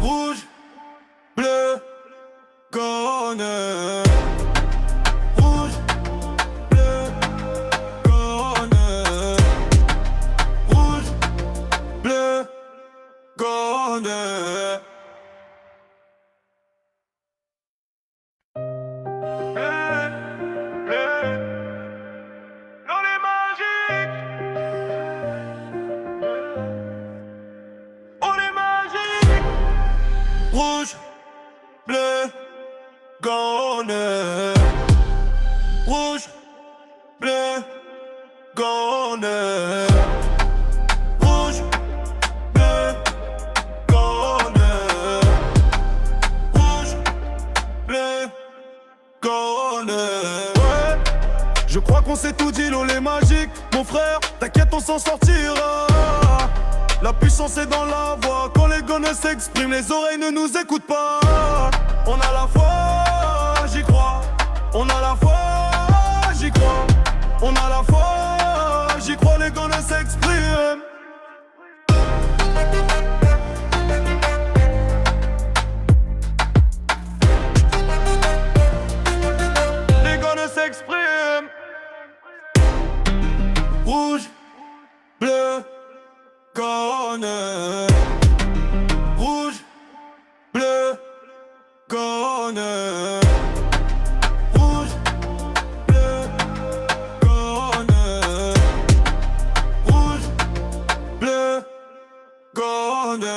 Rouge, bleu, jaune. Rouge, bleu, jaune. Rouge, bleu, jaune. On est magique, on est magique. Rouge, bleu, jaune. Rouge, bleu, jaune. Rouge, bleu, jaune. Rouge, bleu, jaune. Ouais, je crois qu'on s'est tout dit, l'eau est magique. Mon frère, t'inquiète, on s'en sortira. La puissance est dans la voix. Quand les gars ne s'expriment, les oreilles ne nous écoutent pas. On a la foi, j'y crois. On a la foi, j'y crois. On a la foi, j'y crois, les gars ne s'expriment. Les gars ne s'expriment. Rouge, bleu, jaune. Rouge, bleu, jaune. Rouge, bleu, jaune. Rouge, bleu, jaune.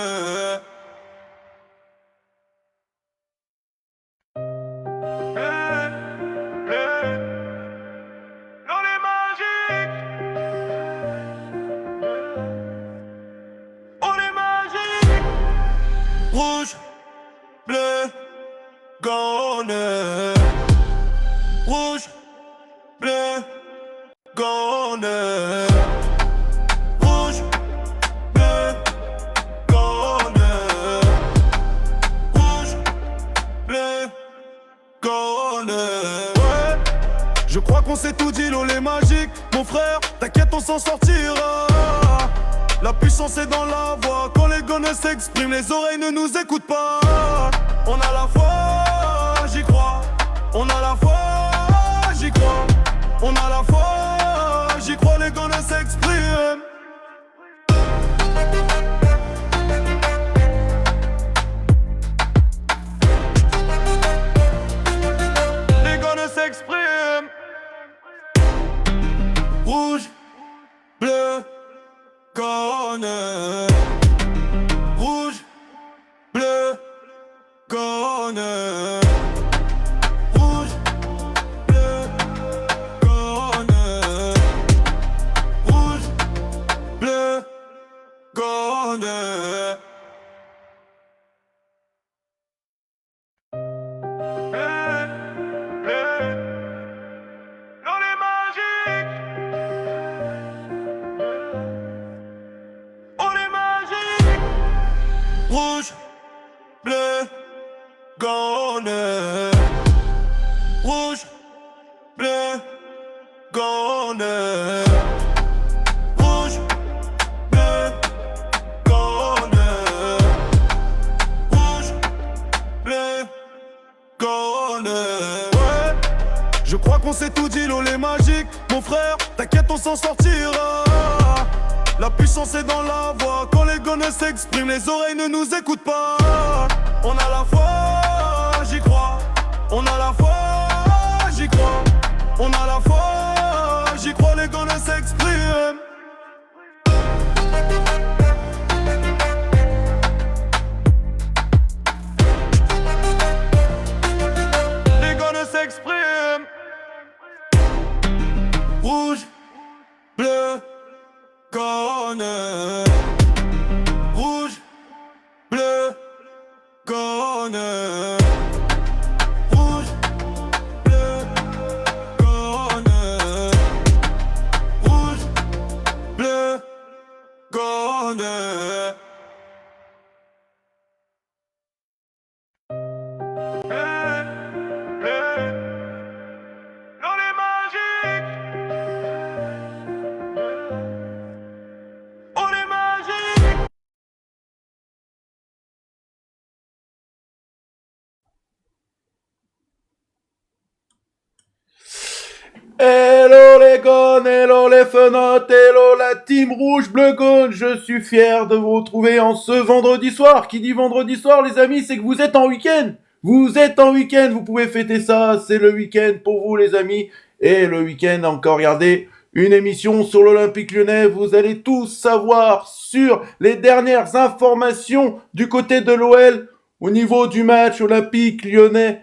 On est magique, on est magique. Rouge, bleu, jaune. Rouge, bleu, jaune. Rouge, bleu, jaune. Rouge, bleu, jaune. Ouais, je crois qu'on s'est tout dit, l'eau est magique. Mon frère, t'inquiète, on s'en sortira. La puissance est dans la voix. Quand les gars ne s'expriment, les oreilles ne nous écoutent pas. On a la foi, j'y crois. On a la foi, j'y crois. On a la foi, j'y crois, les gars ne s'expriment. Les gars ne s'expriment. Rouge, bleu, jaune. Rouge, bleu, jaune. Rouge, bleu, jaune. Rouge, bleu, jaune. On est magique, on est magique. Rouge, bleu, jaune. Rouge, bleu, jaune. Rouge, bleu, jaune. Rouge, bleu, jaune. Ouais, je crois qu'on s'est tout dit, l'eau est magique. Mon frère, t'inquiète, on s'en sortira. La puissance est dans la voix. Quand les gars ne s'expriment, les oreilles ne nous écoutent pas. On a la foi, j'y crois. On a la foi, j'y crois. On a la foi, j'y crois, les gars ne s'expriment. Les gars ne s'expriment. Rouge, bleu, jaune. Rouge, bleu, jaune. Rouge, bleu, jaune. Rouge, bleu, jaune. les gones, hello les fenotes, hello la team rouge bleu gaune. Je suis fier de vous retrouver en ce vendredi soir. Qui dit vendredi soir, les amis, c'est que vous êtes en week-end. Vous êtes en week-end, vous pouvez fêter ça. C'est le week-end pour vous, les amis. Et le week-end, encore, regardez, une émission sur l'Olympique Lyonnais. Vous allez tous savoir sur les dernières informations du côté de l'OL au niveau du match Olympique Lyonnais.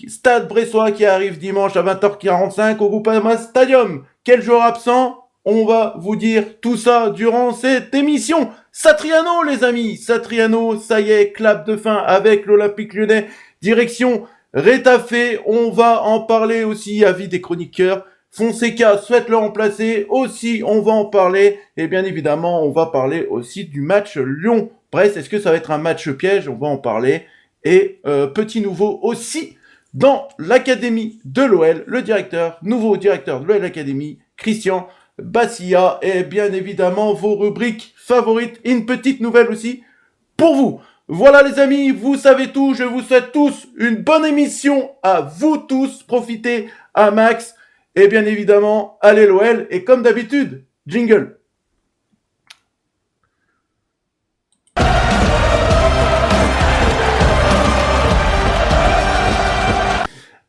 Stade Bressois qui arrive dimanche à 20h45 au Groupama Stadium. Quel joueur absent? On va vous dire tout ça durant cette émission. Satriano, les amis. Satriano, ça y est, clap de fin avec l'Olympique Lyonnais. Direction Rétafé. On va en parler aussi, avis des chroniqueurs. Fonseca souhaite le remplacer. Aussi, on va en parler. Et bien évidemment, on va parler aussi du match Lyon-Brest. Est-ce que ça va être un match piège? On va en parler. Et petit nouveau aussi dans l'académie de l'OL, le nouveau directeur de l'OL Académie, Christian Bassia, et bien évidemment vos rubriques favorites, une petite nouvelle aussi pour vous. Voilà les amis, vous savez tout, je vous souhaite tous une bonne émission à vous tous, profitez à max, et bien évidemment, allez l'OL, et comme d'habitude, jingle.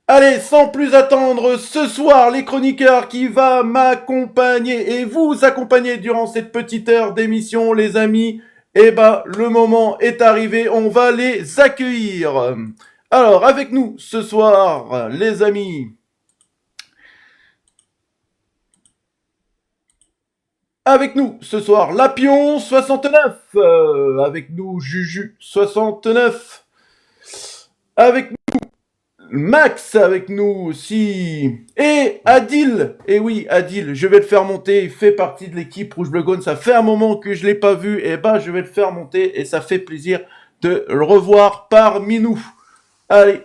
Allez, sans plus attendre, ce soir, les chroniqueurs qui va m'accompagner et vous accompagner durant cette petite heure d'émission, les amis, eh ben, le moment est arrivé, on va les accueillir. Alors, avec nous, ce soir, les amis, avec nous, ce soir, Lapion 69, avec nous, Juju 69, avec nous, Max avec nous aussi. Et Adil. Et oui, Adil, je vais le faire monter. Il fait partie de l'équipe Rouge Bleu Gaune. Ça fait un moment que je l'ai pas vu. Et ben, je vais le faire monter. Et ça fait plaisir de le revoir parmi nous. Allez.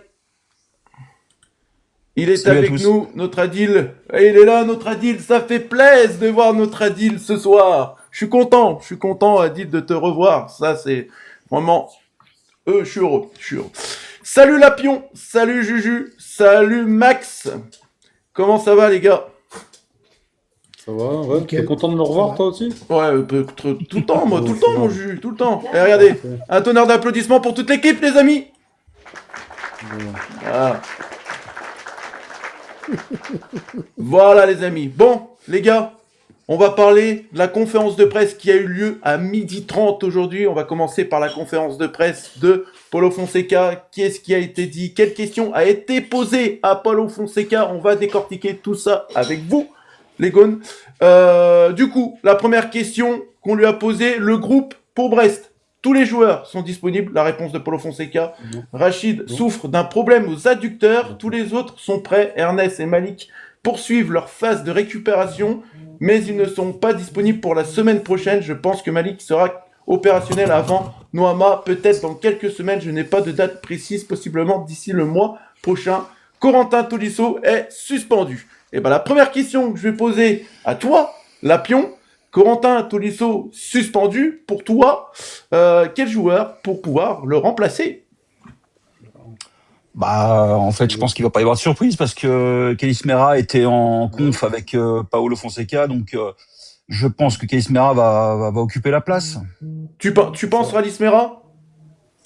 Il est Salut avec nous, notre Adil. Et il est là, notre Adil. Ça fait plaisir de voir notre Adil ce soir. Je suis content, Adil, de te revoir. Ça, c'est vraiment... je suis heureux. Salut Lapion, salut Juju, salut Max. Comment ça va les gars? Ça va, ouais, t'es content de me revoir toi aussi? Ouais, tout le temps, moi, tout le temps, mon Juju, tout le temps. Et regardez, un tonnerre d'applaudissements pour toute l'équipe, les amis. Voilà. Voilà les amis. Bon, les gars, on va parler de la conférence de presse qui a eu lieu à 12h30 aujourd'hui. On va commencer par la conférence de presse de Paulo Fonseca. Qu'est-ce qui a été dit? Quelle question a été posée à Paulo Fonseca? On va décortiquer tout ça avec vous, les gones. Du coup, la première question qu'on lui a posée, le groupe pour Brest. Tous les joueurs sont disponibles. La réponse de Paulo Fonseca. Rachid souffre d'un problème aux adducteurs. Tous les autres sont prêts. Ernest et Malik poursuivent leur phase de récupération, mais ils ne sont pas disponibles pour la semaine prochaine. Je pense que Malik sera opérationnel avant Noama, peut-être dans quelques semaines. Je n'ai pas de date précise, possiblement d'ici le mois prochain. Corentin Tolisso est suspendu. Et ben la première question que je vais poser à toi, Lapion, Corentin Tolisso suspendu, pour toi, quel joueur pour pouvoir le remplacer? Bah, en fait, je pense qu'il va pas y avoir de surprise parce que Kelis Meira était en conf avec Paulo Fonseca, donc je pense que Kelis Meira va occuper la place. Tu penses Rallis Meira?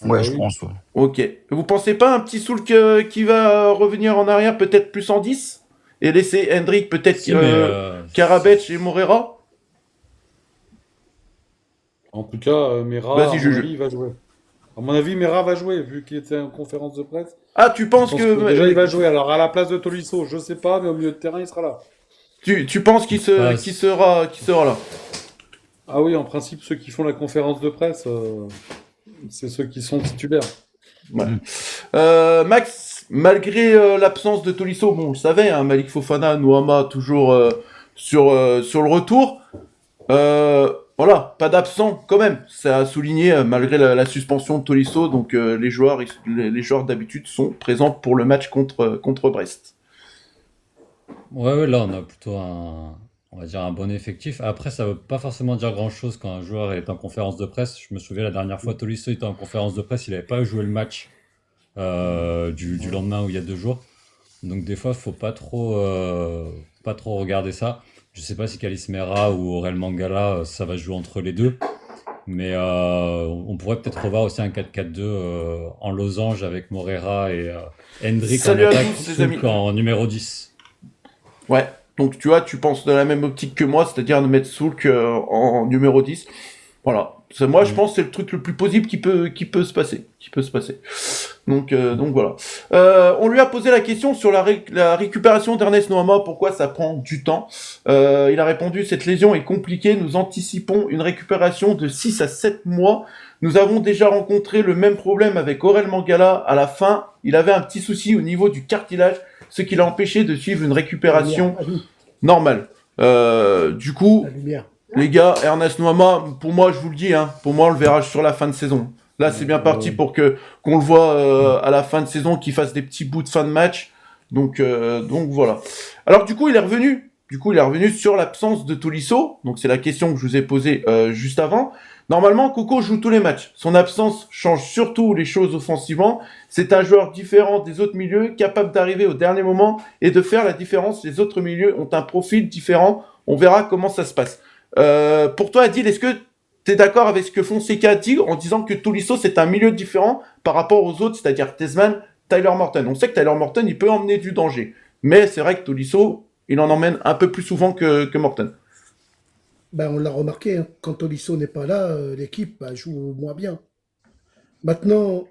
Ouais, je pense. Ouais. Ok. Vous pensez pas un petit Soulk qui va revenir en arrière, peut-être plus en 10 et laisser Hendrik, peut-être Karabech et Morera? En tout cas, Meira, Vas-y, il va jouer. À mon avis, Meira va jouer, vu qu'il était en conférence de presse. Ah, tu penses que... Déjà, il va jouer. Alors, à la place de Tolisso, je sais pas, mais au milieu de terrain, il sera là. Tu penses qu'il sera là? Ah oui, en principe, ceux qui font la conférence de presse, c'est ceux qui sont titulaires. Ouais. Max, malgré l'absence de Tolisso, bon, on le savait, hein, Malik Fofana, Noama, toujours sur le retour. Voilà, pas d'absent quand même. Ça a souligné malgré la suspension de Tolisso, donc les joueurs d'habitude sont présents pour le match contre Brest. Ouais, là, on a plutôt on va dire un bon effectif. Après, ça veut pas forcément dire grand-chose quand un joueur est en conférence de presse. Je me souviens la dernière fois, Tolisso était en conférence de presse, il n'avait pas joué le match du lendemain ou il y a 2 jours. Donc des fois, faut pas trop regarder ça. Je sais pas si Kalis Mera ou Aurel Mangala, ça va jouer entre les deux. Mais on pourrait peut-être revoir aussi un 4-4-2 en losange avec Morera et Hendrik en Salut à attaque, tous, les amis. Souk en numéro 10. Ouais, donc tu vois, tu penses de la même optique que moi, c'est-à-dire de mettre Soulk en numéro 10. Voilà. Moi, je pense que c'est le truc le plus possible qui peut se passer. Donc voilà. On lui a posé la question sur la récupération d'Ernest Noama, pourquoi ça prend du temps. Il a répondu, cette lésion est compliquée, nous anticipons une récupération de 6 à 7 mois. Nous avons déjà rencontré le même problème avec Aurel Mangala. À la fin, il avait un petit souci au niveau du cartilage, ce qui l'a empêché de suivre une récupération normale. Du coup, les gars, Ernest Noama, pour moi, je vous le dis, pour moi, on le verra sur la fin de saison. Là, c'est bien parti pour qu'on le voit à la fin de saison, qu'il fasse des petits bouts de fin de match. Donc voilà. Alors du coup, il est revenu. Sur l'absence de Tolisso. Donc c'est la question que je vous ai posée juste avant. Normalement, Coco joue tous les matchs. Son absence change surtout les choses offensivement. C'est un joueur différent des autres milieux, capable d'arriver au dernier moment et de faire la différence. Les autres milieux ont un profil différent. On verra comment ça se passe. Pour toi, Adil, est-ce que tu es d'accord avec ce que Fonseca dit en disant que Tolisso, c'est un milieu différent par rapport aux autres, c'est-à-dire Tezman, Tyler Morton? On sait que Tyler Morton, il peut emmener du danger. Mais c'est vrai que Tolisso, il en emmène un peu plus souvent que Morton. On l'a remarqué, quand Tolisso n'est pas là, l'équipe joue moins bien. Maintenant,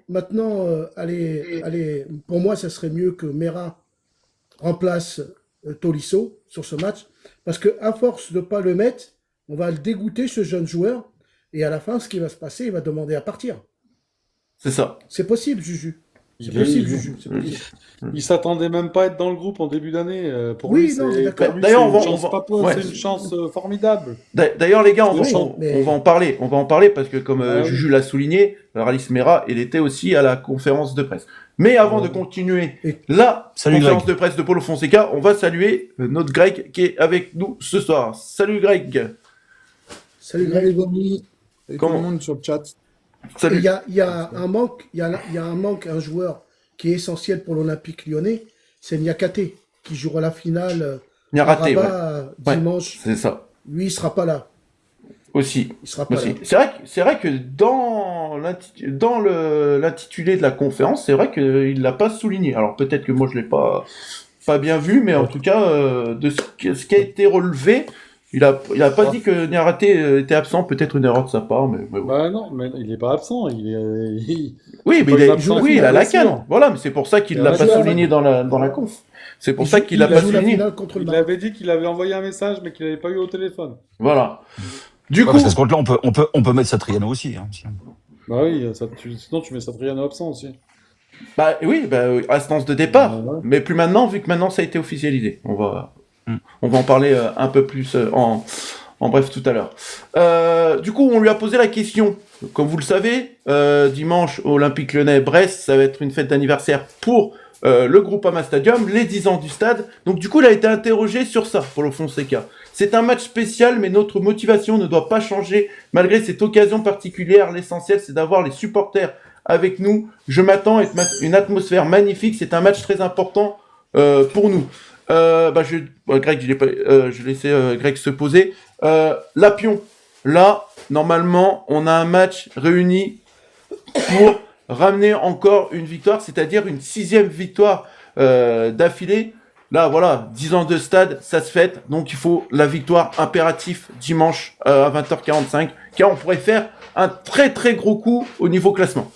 allez, pour moi, ça serait mieux que Mera remplace Tolisso sur ce match, parce qu'à force de ne pas le mettre, on va le dégoûter, ce jeune joueur, et à la fin, ce qui va se passer, il va demander à partir. C'est ça. C'est possible, Juju. Il s'attendait même pas à être dans le groupe en début d'année. Pour lui, d'accord. D'ailleurs, c'est une chance formidable. D'ailleurs, les gars, on va en parler. On va en parler parce que, comme Juju l'a souligné, Rallis Mera, il était aussi à la conférence de presse. Mais avant de continuer la conférence de presse de Paulo Fonseca, on va saluer notre Greg qui est avec nous ce soir. Salut Greg. Salut Greg. Et tout le monde sur le chat. Il y a un manque, un joueur qui est essentiel pour l'Olympique lyonnais, c'est Niakate, qui jouera la finale dimanche. C'est ça. Lui, il sera pas là. Aussi. Il sera pas là. C'est vrai que dans l'intitulé de la conférence, c'est vrai qu'il l'a pas souligné. Alors peut-être que moi je l'ai pas bien vu, mais en tout cas, de ce qui a été relevé, il a pas dit que Niakate était absent, peut-être une erreur de sa part, mais bon. Bah non, mais il est pas absent. Oui, mais il a la canne. Voilà, mais c'est pour ça qu'il l'a pas souligné dans la conf. C'est pour ça qu'il l'a pas souligné. Il avait dit qu'il avait envoyé un message, mais qu'il n'avait pas eu au téléphone. Voilà. Du coup, parce qu'à ce compte-là, on peut mettre Satriano aussi. Bah oui, sinon tu mets Satriano absent aussi. Bah oui, instance de départ. Mais plus maintenant, vu que maintenant ça a été officialisé. On va en parler un peu plus en bref tout à l'heure. Du coup, on lui a posé la question. Comme vous le savez, dimanche, Olympique Lyonnais-Brest, ça va être une fête d'anniversaire pour le Groupama Stadium, les 10 ans du stade. Donc du coup, il a été interrogé sur ça, Paulo Fonseca. C'est un match spécial, mais notre motivation ne doit pas changer malgré cette occasion particulière. L'essentiel, c'est d'avoir les supporters avec nous. Je m'attends à une atmosphère magnifique. C'est un match très important pour nous. Greg, je laissais Greg se poser. Lapion, là, normalement, on a un match réuni pour ramener encore une victoire, c'est-à-dire une 6e victoire d'affilée. Là, voilà, 10 ans de stade, ça se fête. Donc, il faut la victoire impérative dimanche à 20h45, car on pourrait faire un très très gros coup au niveau classement.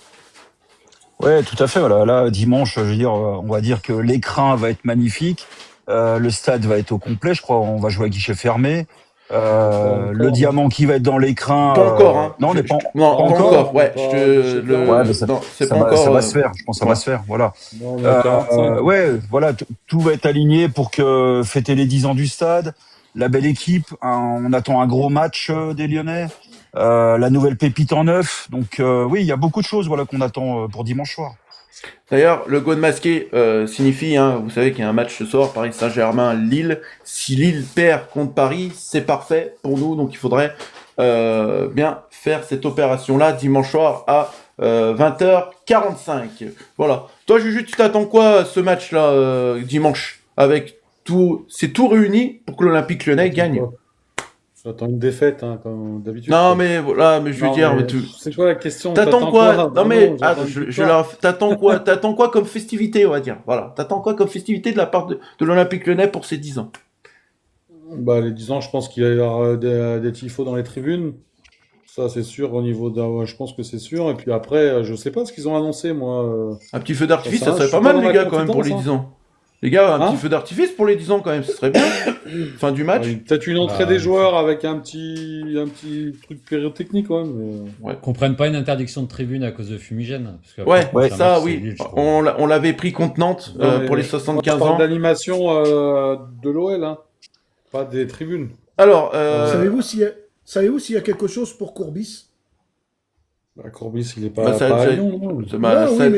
Ouais, tout à fait. Voilà. Là, dimanche, je veux dire, on va dire que l'écran va être magnifique. Le stade va être au complet. Je crois on va jouer à guichet fermé. Le diamant qui va être dans l'écran. Pas encore, Non, on n'est pas encore. Ouais, c'est pas encore. Ça va se faire. Je pense que ça va se faire. Voilà. Voilà. Tout va être aligné pour que fêter les 10 ans du stade. La belle équipe. On attend un gros match des Lyonnais. La nouvelle pépite en neuf. Donc oui, il y a beaucoup de choses qu'on attend pour dimanche soir. D'ailleurs, le go de masqué signifie, vous savez qu'il y a un match ce soir, Paris Saint-Germain-Lille. Si Lille perd contre Paris, c'est parfait pour nous. Donc il faudrait bien faire cette opération-là dimanche soir à 20h45. Voilà. Toi, Juju, tu t'attends quoi à ce match-là dimanche avec c'est tout réuni pour que l'Olympique Lyonnais gagne. J'attends une défaite, hein, comme d'habitude. Non, mais voilà, mais je veux Non, dire, mais mais tu... c'est quoi la question? T'attends quoi? Non, mais Vraiment, attends, t'attends quoi comme festivité, on va dire. Voilà, t'attends quoi comme festivité de la part de l'Olympique Lyonnais pour ses 10 ans? Bah, les 10 ans, je pense qu'il va y avoir des tifos dans les tribunes. Ça, c'est sûr, au niveau ouais, je pense que c'est sûr. Et puis après, je sais pas ce qu'ils ont annoncé, moi. Un petit feu d'artifice, ça je serait suis pas pas mal, dans les la gars, quand même, pour les confidence, 10 ans. Les gars, un Hein petit feu d'artifice pour les 10 ans, quand même, ce serait bien. Fin du match. Peut-être une entrée Bah, des joueurs avec un petit truc pyrotechnique, quand même. Qu'on prenne pas une interdiction de tribune à cause de fumigène. Parce qu'après, Ouais, le prochain ça, match, c'est oui. Lille, je crois. On l'avait pris contre Nantes Non, mais pour les moi, 75 je parle ans. d'animation de l'OL, hein, pas des tribunes. Alors, Savez-vous s'il y a quelque chose pour Courbis? Bah, Courbis, il est bah, ça a pas à déjà, Lyon,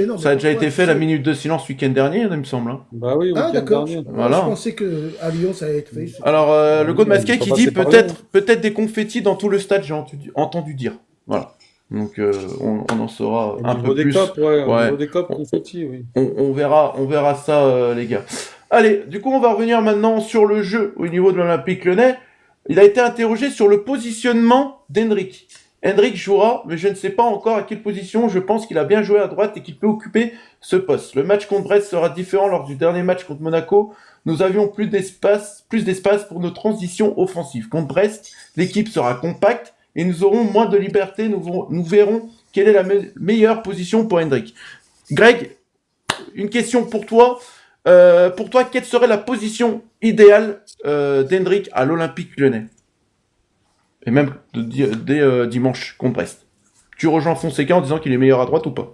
non? ça a déjà été fait la minute. minute de silence week-end dernier, il me semble. Hein. Bah oui, Ah, week-end d'accord. dernier. Voilà. Je pensais qu'à Lyon, ça allait être fait. Alors, le God Masqué ils sont qui dit passés par là. peut-être des confettis dans tout le stade, j'ai entendu dire. Voilà. Donc, on en saura Au un niveau peu des plus. copes, ouais, au Ouais. niveau des copes, confetti, oui. On verra ça, les gars. Allez, du coup, on va revenir maintenant sur le jeu au niveau de l'Olympique Lyonnais. Il a été interrogé sur le positionnement d'Hendrick. Hendrick jouera, mais je ne sais pas encore à quelle position. Je pense qu'il a bien joué à droite et qu'il peut occuper ce poste. Le match contre Brest sera différent lors du dernier match contre Monaco. Nous avions plus d'espace pour nos transitions offensives. Contre Brest, l'équipe sera compacte et nous aurons moins de liberté. Nous verrons quelle est la meilleure position pour Hendrick. Greg, une question pour toi. Pour toi, quelle serait la position idéale d'Hendrick à l'Olympique Lyonnais? Et même dès dimanche contre Brest. Tu rejoins Fonseca en disant qu'il est meilleur à droite ou pas?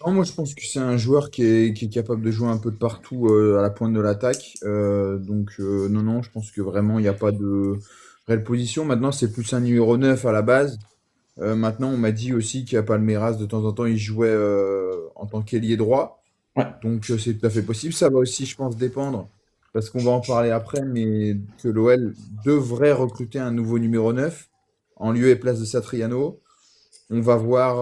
Non, moi, je pense que c'est un joueur qui est capable de jouer un peu de partout à la pointe de l'attaque. Non, je pense que vraiment, il n'y a pas de réelle position. Maintenant, c'est plus un numéro 9 à la base. Maintenant, on m'a dit aussi qu'à Palmeiras, de temps en temps, il jouait en tant qu'ailier droit. Ouais. Donc, c'est tout à fait possible. Ça va aussi, je pense, dépendre, parce qu'on va en parler après, mais que l'OL devrait recruter un nouveau numéro 9 en lieu et place de Satriano. On va voir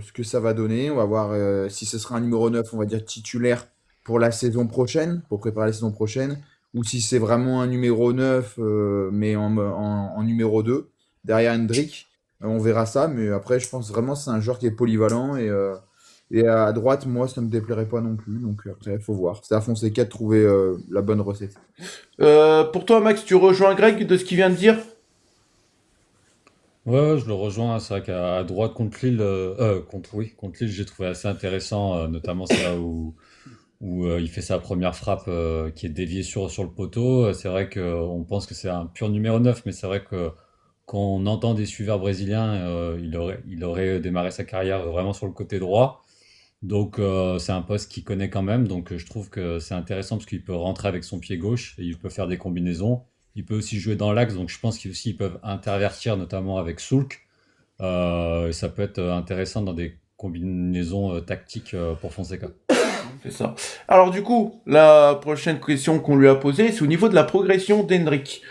ce que ça va donner. On va voir si ce sera un numéro 9, on va dire titulaire pour la saison prochaine, pour préparer la saison prochaine, ou si c'est vraiment un numéro 9, mais en numéro 2, derrière Hendrick. On verra ça, mais après, je pense vraiment que c'est un joueur qui est polyvalent et à droite, moi, ça ne me déplairait pas non plus. Donc après, il faut voir. C'est à Fonseca de trouver la bonne recette. Pour toi, Max, tu rejoins Greg de ce qu'il vient de dire? Ouais, je le rejoins. C'est vrai qu'à droite contre Lille, contre Lille, j'ai trouvé assez intéressant, notamment c'est là où il fait sa première frappe qui est déviée sur le poteau. C'est vrai qu'on pense que c'est un pur numéro 9, mais c'est vrai que quand on entend des suiveurs brésiliens, il aurait démarré sa carrière vraiment sur le côté droit. Donc c'est un poste qu'il connaît quand même. Donc je trouve que c'est intéressant parce qu'il peut rentrer avec son pied gauche et il peut faire des combinaisons. Il peut aussi jouer dans l'axe, donc je pense qu'ils peuvent intervertir, notamment avec Soulk. Ça peut être intéressant dans des combinaisons tactiques pour Fonseca. C'est ça. Alors du coup, la prochaine question qu'on lui a posée, c'est au niveau de la progression d'Hendrick.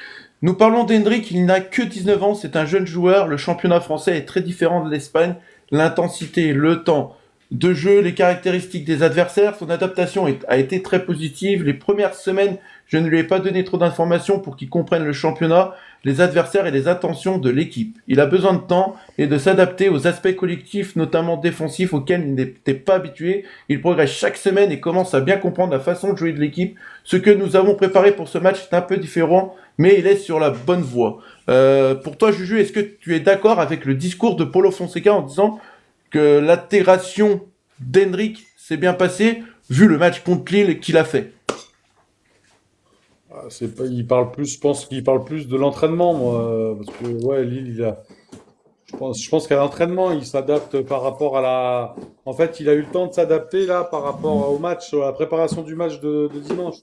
Nous parlons d'Hendrick, il n'a que 19 ans, c'est un jeune joueur, le championnat français est très différent de l'Espagne, l'intensité, le temps de jeu, les caractéristiques des adversaires, son adaptation a été très positive. Les premières semaines, je ne lui ai pas donné trop d'informations pour qu'il comprenne le championnat, les adversaires et les intentions de l'équipe. Il a besoin de temps et de s'adapter aux aspects collectifs, notamment défensifs, auxquels il n'était pas habitué. Il progresse chaque semaine et commence à bien comprendre la façon de jouer de l'équipe. Ce que nous avons préparé pour ce match est un peu différent, mais il est sur la bonne voie. Pour toi, Juju, est-ce que tu es d'accord avec le discours de Paulo Fonseca en disant que l'intégration d'Hendrick s'est bien passée, vu le match contre Lille qu'il a fait? Il parle plus, je pense qu'il parle plus de l'entraînement, moi, parce que ouais, Lille, je pense qu'à l'entraînement, il s'adapte par rapport à la. En fait, il a eu le temps de s'adapter là par rapport au match, à la préparation du match de dimanche.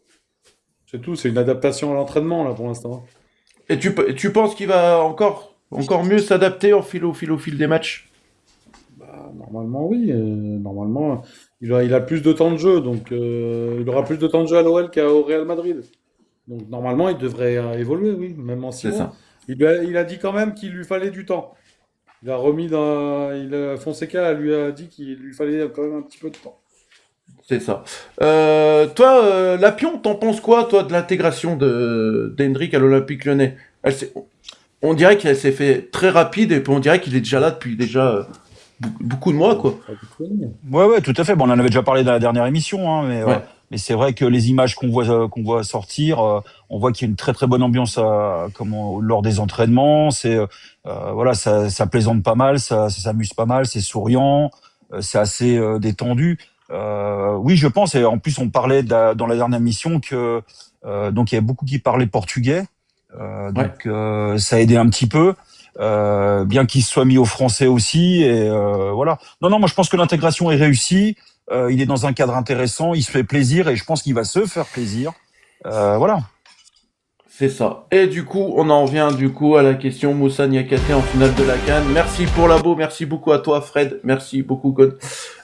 C'est tout, c'est une adaptation à l'entraînement là pour l'instant. Et tu penses qu'il va encore mieux s'adapter au fil des matchs? Normalement, oui. Normalement, il a plus de temps de jeu, donc il aura plus de temps de jeu à l'OL qu'au Real Madrid. Donc normalement, il devrait évoluer, oui, même en 6 C'est mois. ça. Il a dit quand même qu'il lui fallait du temps. Fonseca lui a dit qu'il lui fallait quand même un petit peu de temps. C'est ça. Toi, Lapion, t'en penses quoi, toi, de l'intégration d'Hendrick à l'Olympique Lyonnais? On dirait qu'elle s'est fait très rapide et puis on dirait qu'il est déjà là depuis déjà beaucoup de mois, quoi. Ouais, tout à fait. Bon, on en avait déjà parlé dans la dernière émission, hein, Ouais. mais c'est vrai que les images qu'on voit sortir, on voit qu'il y a une très très bonne ambiance lors des entraînements. Voilà, ça plaisante pas mal, ça s'amuse pas mal, c'est souriant, c'est assez détendu. Oui, je pense. Et en plus, on parlait dans la dernière émission que donc il y avait beaucoup qui parlaient portugais, donc ça a aidé un petit peu. Bien qu'il se soit mis au français aussi, et voilà. Non, moi je pense que l'intégration est réussie. Il est dans un cadre intéressant, il se fait plaisir et je pense qu'il va se faire plaisir. Voilà. C'est ça. Et du coup, on en vient du coup à la question Moussa Niakhaté en finale de la CAN. Merci pour l'abo, merci beaucoup à toi Fred, merci beaucoup God.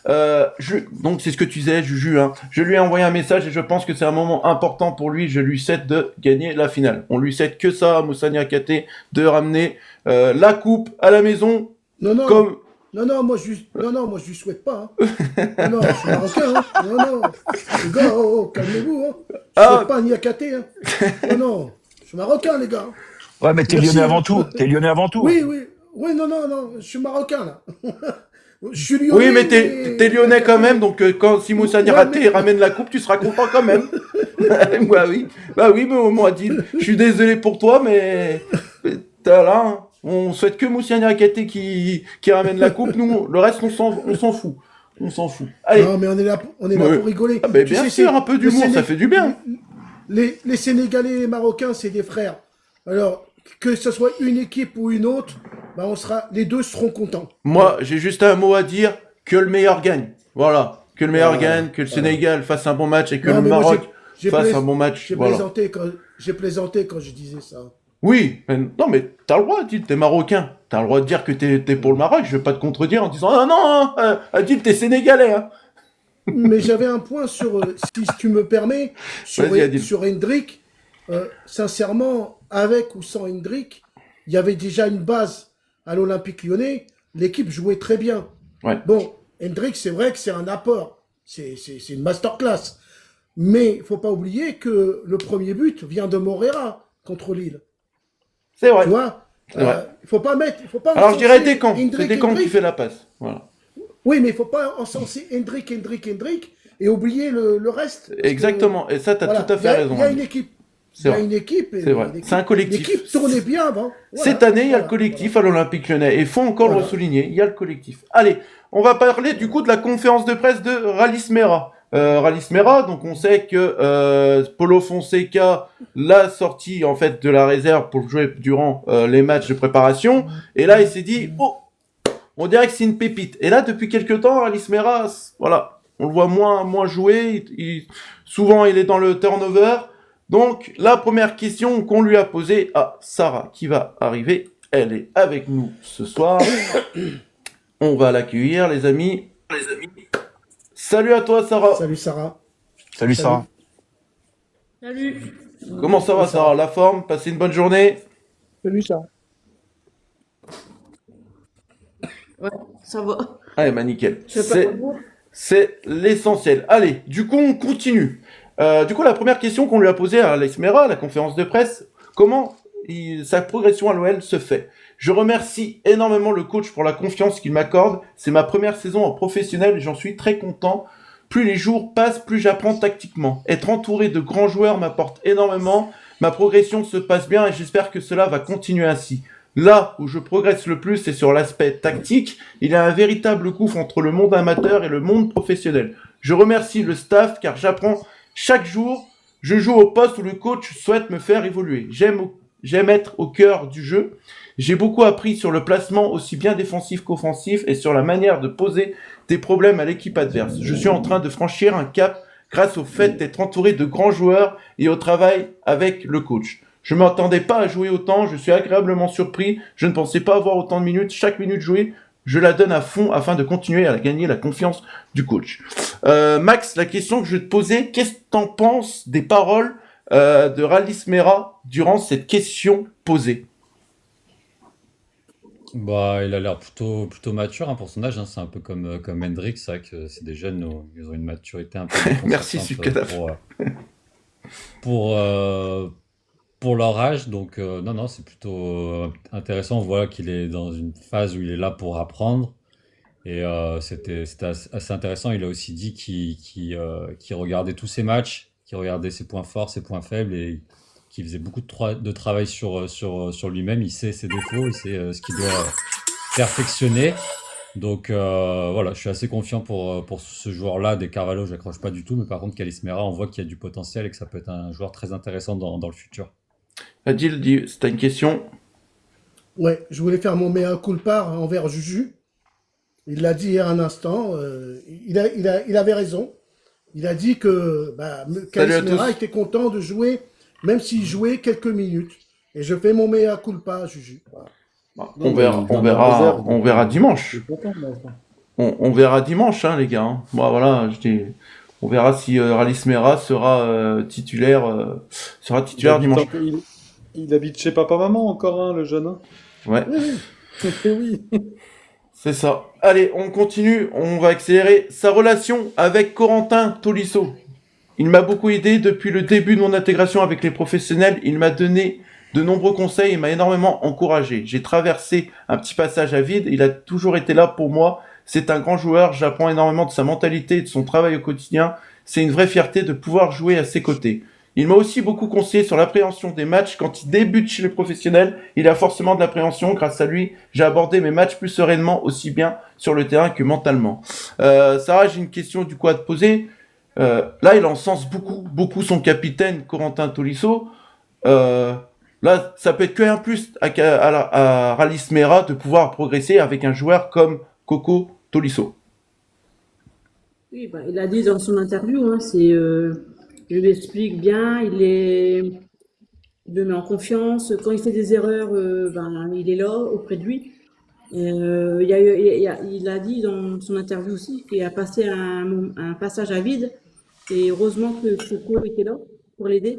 Donc c'est ce que tu disais Juju, hein. Je lui ai envoyé un message et je pense que c'est un moment important pour lui. Je lui souhaite de gagner la finale. On lui souhaite que ça, Moussa Niakhaté, de ramener la coupe à la maison. Non, moi je lui souhaite pas. Hein. Non, je suis marocain. Hein. Non. Les gars, calmez-vous. Hein. Je souhaite pas Niakhaté. Hein. Non, je suis marocain, les gars. Ouais, mais t'es Lyonnais avant tout. T'es Lyonnais avant tout. Oui, non, je suis marocain, là. Je suis lyonnais. Oui, mais t'es lyonnais quand même, donc si Moussa Niakhaté ramène la coupe, tu seras content quand même. Bah oui, mais moi, Adil, je suis désolé pour toi, mais t'as là, hein. On souhaite que Moussa Niakhaté qui ramène la coupe. Nous, le reste, on s'en fout. On s'en fout. Allez. Non, mais on est là pour rigoler. Ah, ben, bien sûr, un peu d'humour, ça fait du bien. Les Sénégalais et les Marocains, c'est des frères. Alors, que ce soit une équipe ou une autre, bah les deux seront contents. Moi, j'ai juste un mot à dire, que le meilleur gagne. Voilà. Que le meilleur gagne, que le Sénégal fasse un bon match et que le Maroc fasse un bon match. J'ai plaisanté quand je disais ça. Oui, mais t'as le droit, Adil, t'es marocain. T'as le droit de dire que t'es pour le Maroc, je vais pas te contredire en disant « non, Adil, t'es sénégalais, hein !» Mais j'avais un point si tu me permets, sur Hendrick. Sincèrement, avec ou sans Hendrick, il y avait déjà une base à l'Olympique Lyonnais. L'équipe jouait très bien. Ouais. Bon, Hendrick, c'est vrai que c'est un apport. C'est une masterclass. Mais il faut pas oublier que le premier but vient de Morera contre Lille. C'est vrai. Tu vois, il faut pas mettre. Alors je dirais Descamps. C'est Descamps qui fait la passe. Voilà. Oui, mais il faut pas encenser Hendrick et oublier le reste. Exactement. Et ça, t'as tout à fait raison. Il y a une équipe. C'est vrai. C'est un collectif. L'équipe tournait bien avant. Voilà. Cette année, il y a le collectif à l'Olympique Lyonnais. Et il faut encore le souligner. Il y a le collectif. Allez, on va parler du coup de la conférence de presse de Rallis Mera. Rallis Mera, donc on sait que Paulo Fonseca l'a sorti en fait de la réserve pour jouer durant les matchs de préparation. Et là, il s'est dit, on dirait que c'est une pépite. Et là, depuis quelques temps, Rallis Mera, voilà, on le voit moins jouer. Souvent, il est dans le turnover. Donc, la première question qu'on lui a posée à Sarah, qui va arriver, elle est avec nous ce soir. On va l'accueillir, les amis. Salut à toi, Sarah. Salut, Sarah. Salut, Sarah. Salut. Comment ça va, Sarah? La forme? Passez une bonne journée? Salut, Sarah. Ouais, ça va. Allez, bah nickel. C'est l'essentiel. Allez, du coup, on continue. Du coup, la première question qu'on lui a posée à Alex Mera, à la conférence de presse, comment sa progression à l'OL se fait? Je remercie énormément le coach pour la confiance qu'il m'accorde. C'est ma première saison en professionnel et j'en suis très content. Plus les jours passent, plus j'apprends tactiquement. Être entouré de grands joueurs m'apporte énormément. Ma progression se passe bien et j'espère que cela va continuer ainsi. Là où je progresse le plus, c'est sur l'aspect tactique. Il y a un véritable gouffre entre le monde amateur et le monde professionnel. Je remercie le staff car j'apprends chaque jour. Je joue au poste où le coach souhaite me faire évoluer. J'aime être au cœur du jeu. J'ai beaucoup appris sur le placement aussi bien défensif qu'offensif et sur la manière de poser des problèmes à l'équipe adverse. Je suis en train de franchir un cap grâce au fait d'être entouré de grands joueurs et au travail avec le coach. Je ne m'attendais pas à jouer autant, je suis agréablement surpris, je ne pensais pas avoir autant de minutes. Chaque minute jouée, je la donne à fond afin de continuer à gagner la confiance du coach. Max, la question que je vais te poser, qu'est-ce que tu en penses des paroles de Rallis Mera durant cette question posée? Bah, il a l'air plutôt mature hein, pour son âge. Hein. C'est un peu comme Hendrik, c'est vrai que c'est des jeunes, ils ont une maturité un peu Merci, déconcertante Subkadaf. pour, pour leur âge. Donc, non, non, c'est plutôt intéressant. On voit qu'il est dans une phase où il est là pour apprendre. Et c'était assez intéressant. Il a aussi dit qu'il regardait tous ses matchs, qu'il regardait ses points forts, ses points faibles et qu'il faisait beaucoup de travail sur lui-même. Il sait ses défauts, il sait ce qu'il doit perfectionner. Donc voilà, je suis assez confiant pour ce joueur-là. Des Carvalho, je n'accroche pas du tout. Mais par contre, Kalis Mera, on voit qu'il y a du potentiel et que ça peut être un joueur très intéressant dans le futur. Adil, t'as une question? Ouais, je voulais faire mon mea culpa envers Juju. Il l'a dit hier un instant. Il avait raison. Il a dit que Salut à Kalis Mera tous. était content de jouer, même s'il jouait quelques minutes. Et je fais mon mea culpa, Juju. Voilà. On verra dimanche. On verra dimanche, hein, les gars. Hein. Bon, voilà, on verra si Kalis Mera sera titulaire dimanche. Il habite chez papa-maman encore, hein, le jeune. Hein. Ouais. Oui. C'est ça. Allez, on continue, on va accélérer. Sa relation avec Corentin Tolisso. Il m'a beaucoup aidé depuis le début de mon intégration avec les professionnels. Il m'a donné de nombreux conseils et m'a énormément encouragé. J'ai traversé un petit passage à vide. Il a toujours été là pour moi. C'est un grand joueur. J'apprends énormément de sa mentalité et de son travail au quotidien. C'est une vraie fierté de pouvoir jouer à ses côtés. Il m'a aussi beaucoup conseillé sur l'appréhension des matchs. Quand il débute chez les professionnels, il a forcément de l'appréhension. Grâce à lui, j'ai abordé mes matchs plus sereinement, aussi bien sur le terrain que mentalement. Sarah, j'ai une question du coup à te poser. Là, il encense beaucoup son capitaine, Corentin Tolisso. Là, ça peut être qu'un plus à Kalis Mera de pouvoir progresser avec un joueur comme Coco Tolisso. Oui, il a dit dans son interview, hein, je lui explique bien, il le met en confiance. Quand il fait des erreurs, il est là auprès de lui. Il a dit dans son interview aussi qu'il a passé un passage à vide. Et heureusement que Coco était là pour l'aider.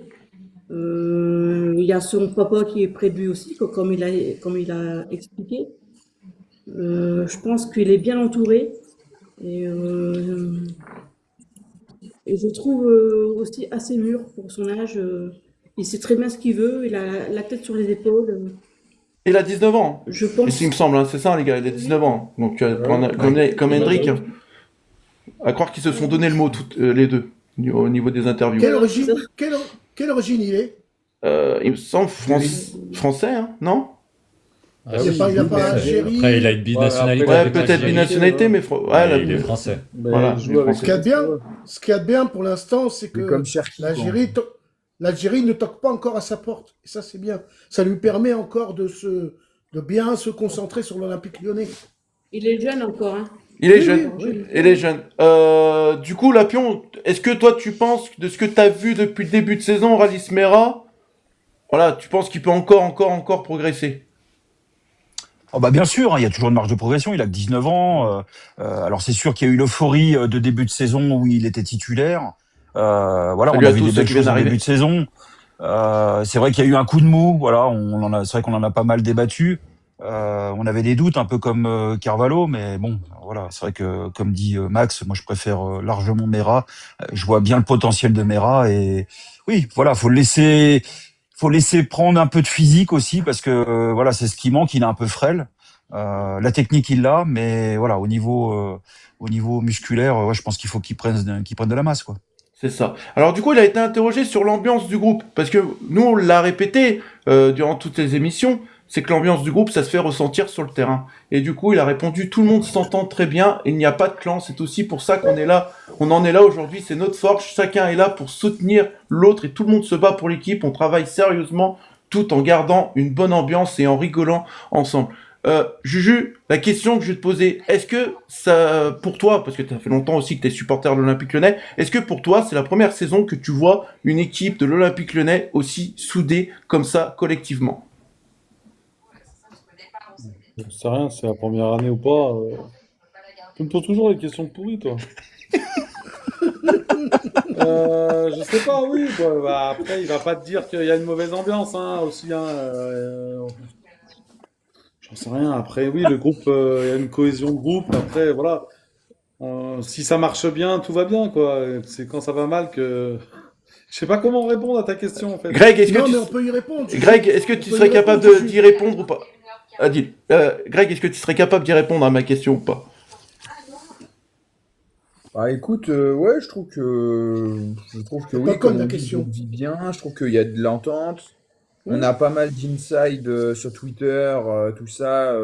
Il y a son papa qui est près de lui aussi, comme il a expliqué. Je pense qu'il est bien entouré. Et je trouve aussi assez mûr pour son âge. Il sait très bien ce qu'il veut, il a la tête sur les épaules. Il a 19 ans. Je pense. Et il me semble, hein, c'est ça, les gars, il a 19 ans. Donc, comme Hendrik, à croire qu'ils se sont donné le mot, les deux, au niveau des interviews. Quelle origine il est? Il me semble français, hein, non? Ah, Il n'a pas Algérie. Après, il a une binationalité. Ouais, peut-être binationalité, mais il est français. Voilà. Ce qu'il y a de bien pour l'instant, c'est que comme Cherki, l'Algérie ne toque pas encore à sa porte. Et ça, c'est bien. Ça lui permet encore de bien se concentrer sur l'Olympique Lyonnais. Il est jeune encore. Hein. Il est jeune. Il est jeune. Du coup, Lapion, est-ce que toi, tu penses, de ce que tu as vu depuis le début de saison, Kalis Mera, voilà, tu penses qu'il peut encore progresser? Oh bah bien sûr, hein, il y a toujours une marge de progression. Il a que 19 ans. Alors c'est sûr qu'il y a eu l'euphorie de début de saison où il était titulaire. Voilà, Salut on a à vu tous des ceux belles qui viennent choses en d'arriver. début de saison. C'est vrai qu'il y a eu un coup de mou. Voilà, c'est vrai qu'on en a pas mal débattu. On avait des doutes, un peu comme Carvalho, mais bon, voilà, c'est vrai que comme dit Max, moi je préfère largement Mera. Je vois bien le potentiel de Mera et oui, voilà, faut le laisser prendre un peu de physique aussi parce que voilà, c'est ce qui manque. Il est un peu frêle. La technique il l'a, mais voilà, au niveau musculaire, ouais, je pense qu'il faut qu'il prenne de la masse, quoi. C'est ça. Alors du coup, il a été interrogé sur l'ambiance du groupe, parce que nous, on l'a répété durant toutes les émissions, c'est que l'ambiance du groupe, ça se fait ressentir sur le terrain. Et du coup, il a répondu, tout le monde s'entend très bien, il n'y a pas de clan, c'est aussi pour ça qu'on est là, on en est là aujourd'hui, c'est notre force, chacun est là pour soutenir l'autre, et tout le monde se bat pour l'équipe, on travaille sérieusement, tout en gardant une bonne ambiance et en rigolant ensemble. Juju, la question que je vais te poser, est-ce que ça, pour toi, parce que ça fait longtemps aussi que tu es supporter de l'Olympique Lyonnais, est-ce que pour toi, c'est la première saison que tu vois une équipe de l'Olympique Lyonnais aussi soudée comme ça, collectivement? Je sais rien, c'est la première année ou pas. Tu me poses toujours les questions pourries, toi. Je sais pas, oui. Après, il va pas te dire qu'il y a une mauvaise ambiance, hein, aussi. Hein, On sait rien. Après, oui, le groupe, il y a une cohésion de groupe. Après, voilà. Si ça marche bien, tout va bien, quoi. C'est quand ça va mal que. Je sais pas comment répondre à ta question, en fait. Greg, est-ce que Non, tu... mais on peut y répondre. Greg, est-ce que tu serais capable d'y répondre ou pas? Adil, Greg, est-ce que tu serais capable d'y répondre à ma question ou pas? Bah écoute, ouais, je trouve que C'est oui, pas comme con, la on dit, question. je vis bien. Je trouve qu'il y a de l'entente. On a pas mal d'inside sur Twitter, tout ça,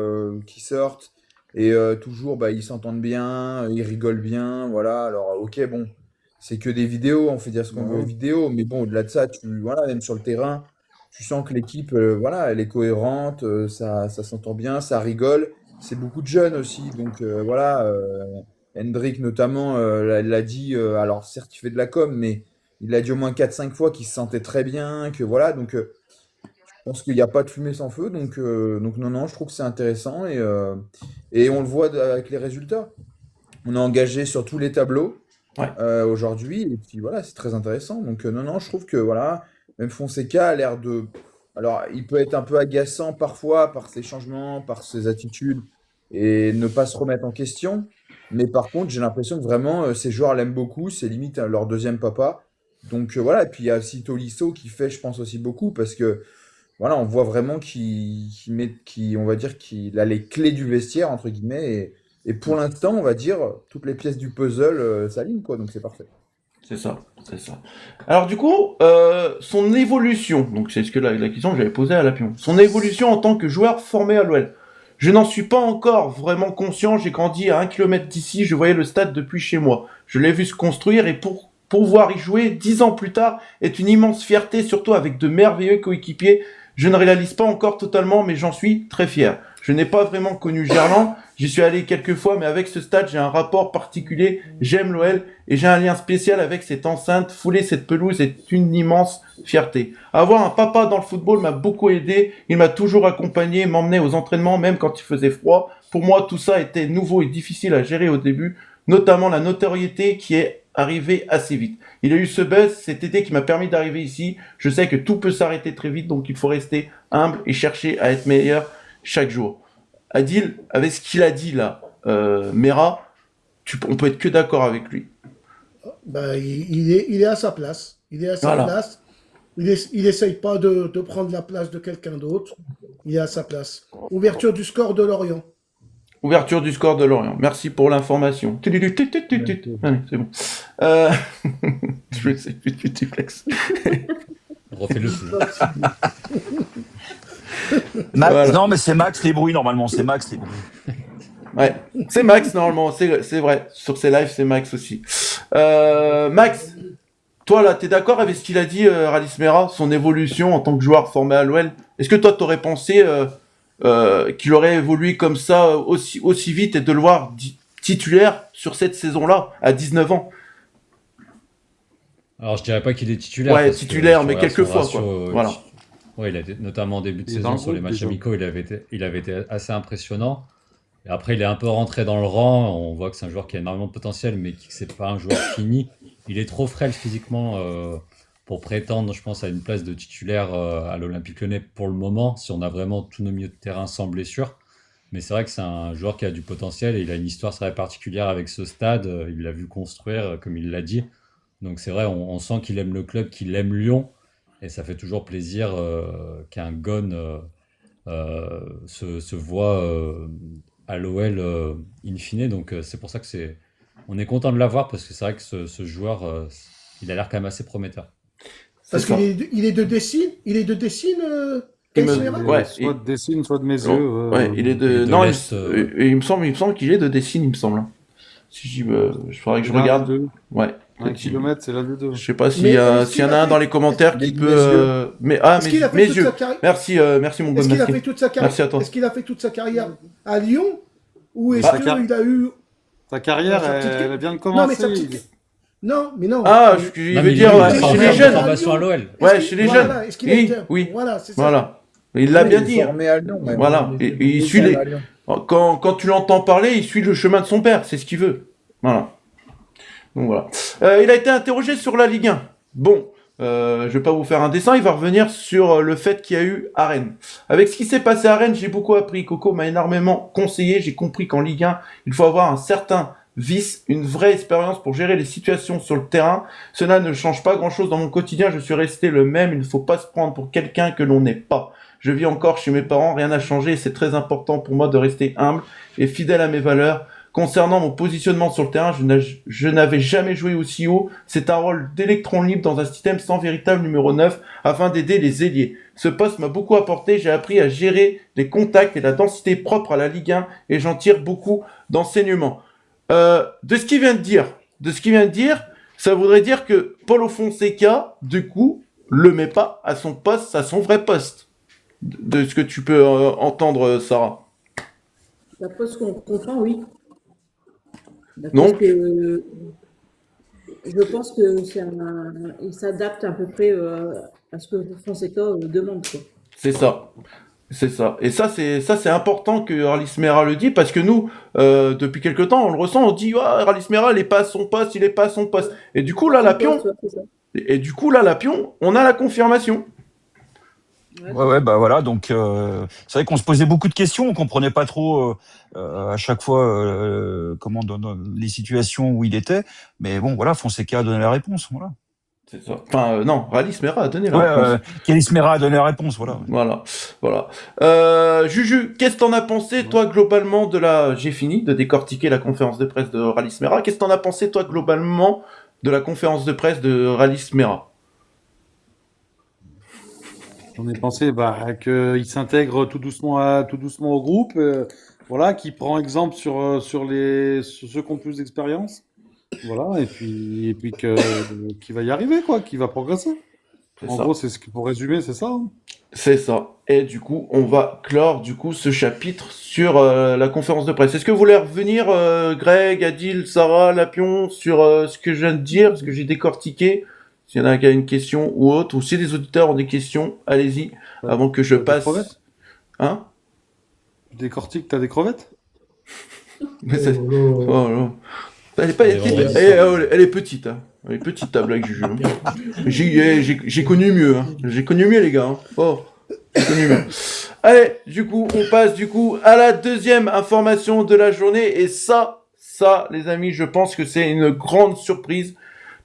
qui sortent. Et toujours, bah, ils s'entendent bien, ils rigolent bien, voilà. Alors, ok, bon, c'est que des vidéos, on fait dire ce qu'on veut aux vidéos, mais bon, au-delà de ça, voilà, même sur le terrain, tu sens que l'équipe, voilà, elle est cohérente, ça s'entend bien, ça rigole. C'est beaucoup de jeunes aussi, donc voilà. Hendrik notamment l'a dit, alors certes, il fait de la com, mais il l'a dit au moins 4 5 fois qu'il se sentait très bien, que voilà, donc. Je pense qu'il n'y a pas de fumée sans feu, donc non, non, je trouve que c'est intéressant et on le voit avec les résultats. On est engagé sur tous les tableaux Ouais. aujourd'hui, et puis voilà, c'est très intéressant. Donc non, non, je trouve que voilà, même Fonseca a l'air de. Alors, il peut être un peu agaçant parfois par ses changements, par ses attitudes, et ne pas se remettre en question. Mais par contre, j'ai l'impression que vraiment, ces joueurs l'aiment beaucoup, c'est limite leur deuxième papa. Donc voilà, et puis il y a aussi Tolisso qui fait, je pense, aussi beaucoup, parce que. Voilà, on voit vraiment on va dire qu'il a les clés du vestiaire, entre guillemets, et pour l'instant, on va dire, toutes les pièces du puzzle s'alignent, quoi, donc c'est parfait. C'est ça, c'est ça. Alors du coup, son évolution, donc c'est ce que la question que j'avais posée à Lapion, son évolution en tant que joueur formé à l'OL. Je n'en suis pas encore vraiment conscient, j'ai grandi à 1 km d'ici, je voyais le stade depuis chez moi. Je l'ai vu se construire et pour pouvoir y jouer 10 ans plus tard est une immense fierté, surtout avec de merveilleux coéquipiers. Je ne réalise pas encore totalement, mais j'en suis très fier. Je n'ai pas vraiment connu Gerland, j'y suis allé quelques fois, mais avec ce stade, j'ai un rapport particulier. J'aime l'OL et j'ai un lien spécial avec cette enceinte. Fouler cette pelouse est une immense fierté. Avoir un papa dans le football m'a beaucoup aidé. Il m'a toujours accompagné, m'emmenait aux entraînements, même quand il faisait froid. Pour moi, tout ça était nouveau et difficile à gérer au début, notamment la notoriété qui est arrivée assez vite. Il a eu ce buzz cet été qui m'a permis d'arriver ici. Je sais que tout peut s'arrêter très vite, donc il faut rester humble et chercher à être meilleur chaque jour. Adil, avec ce qu'il a dit là, Mera, on peut être que d'accord avec lui. Bah, il est à sa place. Il est à sa Voilà. place. Il essaye pas de prendre la place de quelqu'un d'autre. Il est à sa place. Ouverture du score de Lorient. Ouverture du score de Lorient. Merci pour l'information. Allez, c'est bon. Je sais plus du flex. Refais-le. Voilà. Non, mais c'est Max les bruits normalement. C'est Max les bruits. Ouais, c'est Max normalement, c'est vrai. Sur ces lives, c'est Max aussi. Max, toi là, t'es d'accord avec ce qu'il a dit, Radis Mera, son évolution en tant que joueur formé à l'OL? Est-ce que toi, t'aurais pensé qu'il aurait évolué comme ça aussi vite et de le voir titulaire sur cette saison-là, à 19 ans? Alors, je dirais pas qu'il est titulaire. Ouais, parce que titulaire, sur mais son quelques fois, ratio, quoi. Voilà. Ouais, notamment en début de Il est dans saison le sur les groupe, matchs déjà. amicaux, il avait été assez impressionnant. Et après, il est un peu rentré dans le rang. On voit que c'est un joueur qui a énormément de potentiel, mais qui c'est pas un joueur fini. Il est trop frêle physiquement pour prétendre, je pense, à une place de titulaire à l'Olympique Lyonnais pour le moment, si on a vraiment tous nos milieux de terrain sans blessure. Mais c'est vrai que c'est un joueur qui a du potentiel et il a une histoire très particulière avec ce stade. Il l'a vu construire, comme il l'a dit. Donc c'est vrai, on sent qu'il aime le club, qu'il aime Lyon. Et ça fait toujours plaisir qu'un Ghosn se voit à l'OL in fine. Donc c'est pour ça que on est content de l'avoir parce que c'est vrai que ce joueur, il a l'air quand même assez prometteur. Parce C'est ça. qu'il est de Dessine. Il est de Dessine, Il me- Casemiro Ouais, Soit de Dessine, soit de mes Oh, yeux. ouais, il est de. il est de Non, l'Est, il me semble qu'il est de Dessine, il me semble. Si je faudrait que je regarde. Ouais. 1 kilomètre, c'est l'un des deux. Je sais pas s'il Mais y est-ce qu'il en a a un fait- dans les commentaires qui Les peut. messieurs. Est-ce qu'il a fait Mes toute yeux. sa carrière Merci mon bon Est-ce qu'il a merci. fait toute sa carrière Merci à toi. Est-ce qu'il a fait toute sa carrière à Lyon ou est-ce Bah, qu'il a eu Ta carrière, Sa petite- elle vient de Non, mais commencer. sa petite- Non, mais non. Ah, Mais- il Non, veut mais dire il a chez fait les une jeunes. formation à l'OL. Est-ce Ouais, qu'il- chez les voilà, jeunes. Est-ce qu'il a Oui, été... oui. Voilà, c'est ça. Voilà. Il l'a bien Il dit. est formé à Lyon, même. Voilà. Et il suit les. Quand tu l'entends parler, il suit le chemin de son père. C'est ce qu'il veut. Voilà. Donc voilà. Il a été interrogé sur la Ligue 1. Bon, Je vais pas vous faire un dessin, il va revenir sur le fait qu'il y a eu à Rennes. Avec ce qui s'est passé à Rennes, j'ai beaucoup appris. Coco m'a énormément conseillé. J'ai compris qu'en Ligue 1, il faut avoir un certain vice, une vraie expérience pour gérer les situations sur le terrain. Cela ne change pas grand-chose dans mon quotidien. Je suis resté le même. Il ne faut pas se prendre pour quelqu'un que l'on n'est pas. Je vis encore chez mes parents, rien n'a changé et c'est très important pour moi de rester humble et fidèle à mes valeurs. Concernant mon positionnement sur le terrain, je n'avais jamais joué aussi haut. C'est un rôle d'électron libre dans un système sans véritable numéro 9 afin d'aider les ailiers. Ce poste m'a beaucoup apporté. J'ai appris à gérer les contacts et la densité propre à la Ligue 1 et j'en tire beaucoup d'enseignements. De ce qu'il vient de dire, ça voudrait dire que Paulo Fonseca, du coup, le met pas à son poste, à son vrai poste. De ce que tu peux entendre, Sarah. D'après ce qu'on comprend, oui. Non. Je pense que il s'adapte à peu près à ce que Fonseca demande, quoi. C'est ça. C'est ça. Et ça, c'est important que Ralis Mera le dit, parce que nous, depuis quelque temps, on le ressent, on dit, ah, Ralis Mera, il est pas à son poste, il est pas à son poste. Et du coup, là, Lapion, on a la confirmation. Ouais, bah voilà. Donc, c'est vrai qu'on se posait beaucoup de questions, on comprenait pas trop à chaque fois comment dans les situations où il était. Mais bon, voilà, Fonseca a donné la réponse, voilà. C'est ça. Enfin, non, Ralis Mera a donné la réponse. Ralis Mera a donné la réponse, voilà. Voilà. Juju, qu'est-ce que t'en as pensé, toi, globalement, de la... J'ai fini de décortiquer la conférence de presse de Ralis Mera. Qu'est-ce que t'en as pensé, toi, globalement, de la conférence de presse de Ralis Mera? J'en ai pensé qu'il s'intègre tout doucement au groupe, voilà, qu'il prend exemple sur ceux qui ont plus d'expérience, voilà, et puis qu'il va y arriver, quoi, qu'il va progresser. En gros, pour résumer, c'est ça. Hein. C'est ça. Et du coup, on va clore ce chapitre sur la conférence de presse. Est-ce que vous voulez revenir, Greg, Adil, Sarah, Lapion, sur ce que je viens de dire, ce que j'ai décortiqué? S'il y en a qui a une question ou autre, ou si les auditeurs ont des questions, allez-y, avant que je passe. Des crevettes Hein? Décortique, t'as des crevettes? Mais oh là. Elle est pas elle est petite, hein. Elle est petite ta blague, Juju. J'ai connu mieux, hein. J'ai connu mieux, les gars. Hein. Oh, j'ai connu mieux. Allez, du coup, on passe à la deuxième information de la journée. Et ça, les amis, je pense que c'est une grande surprise.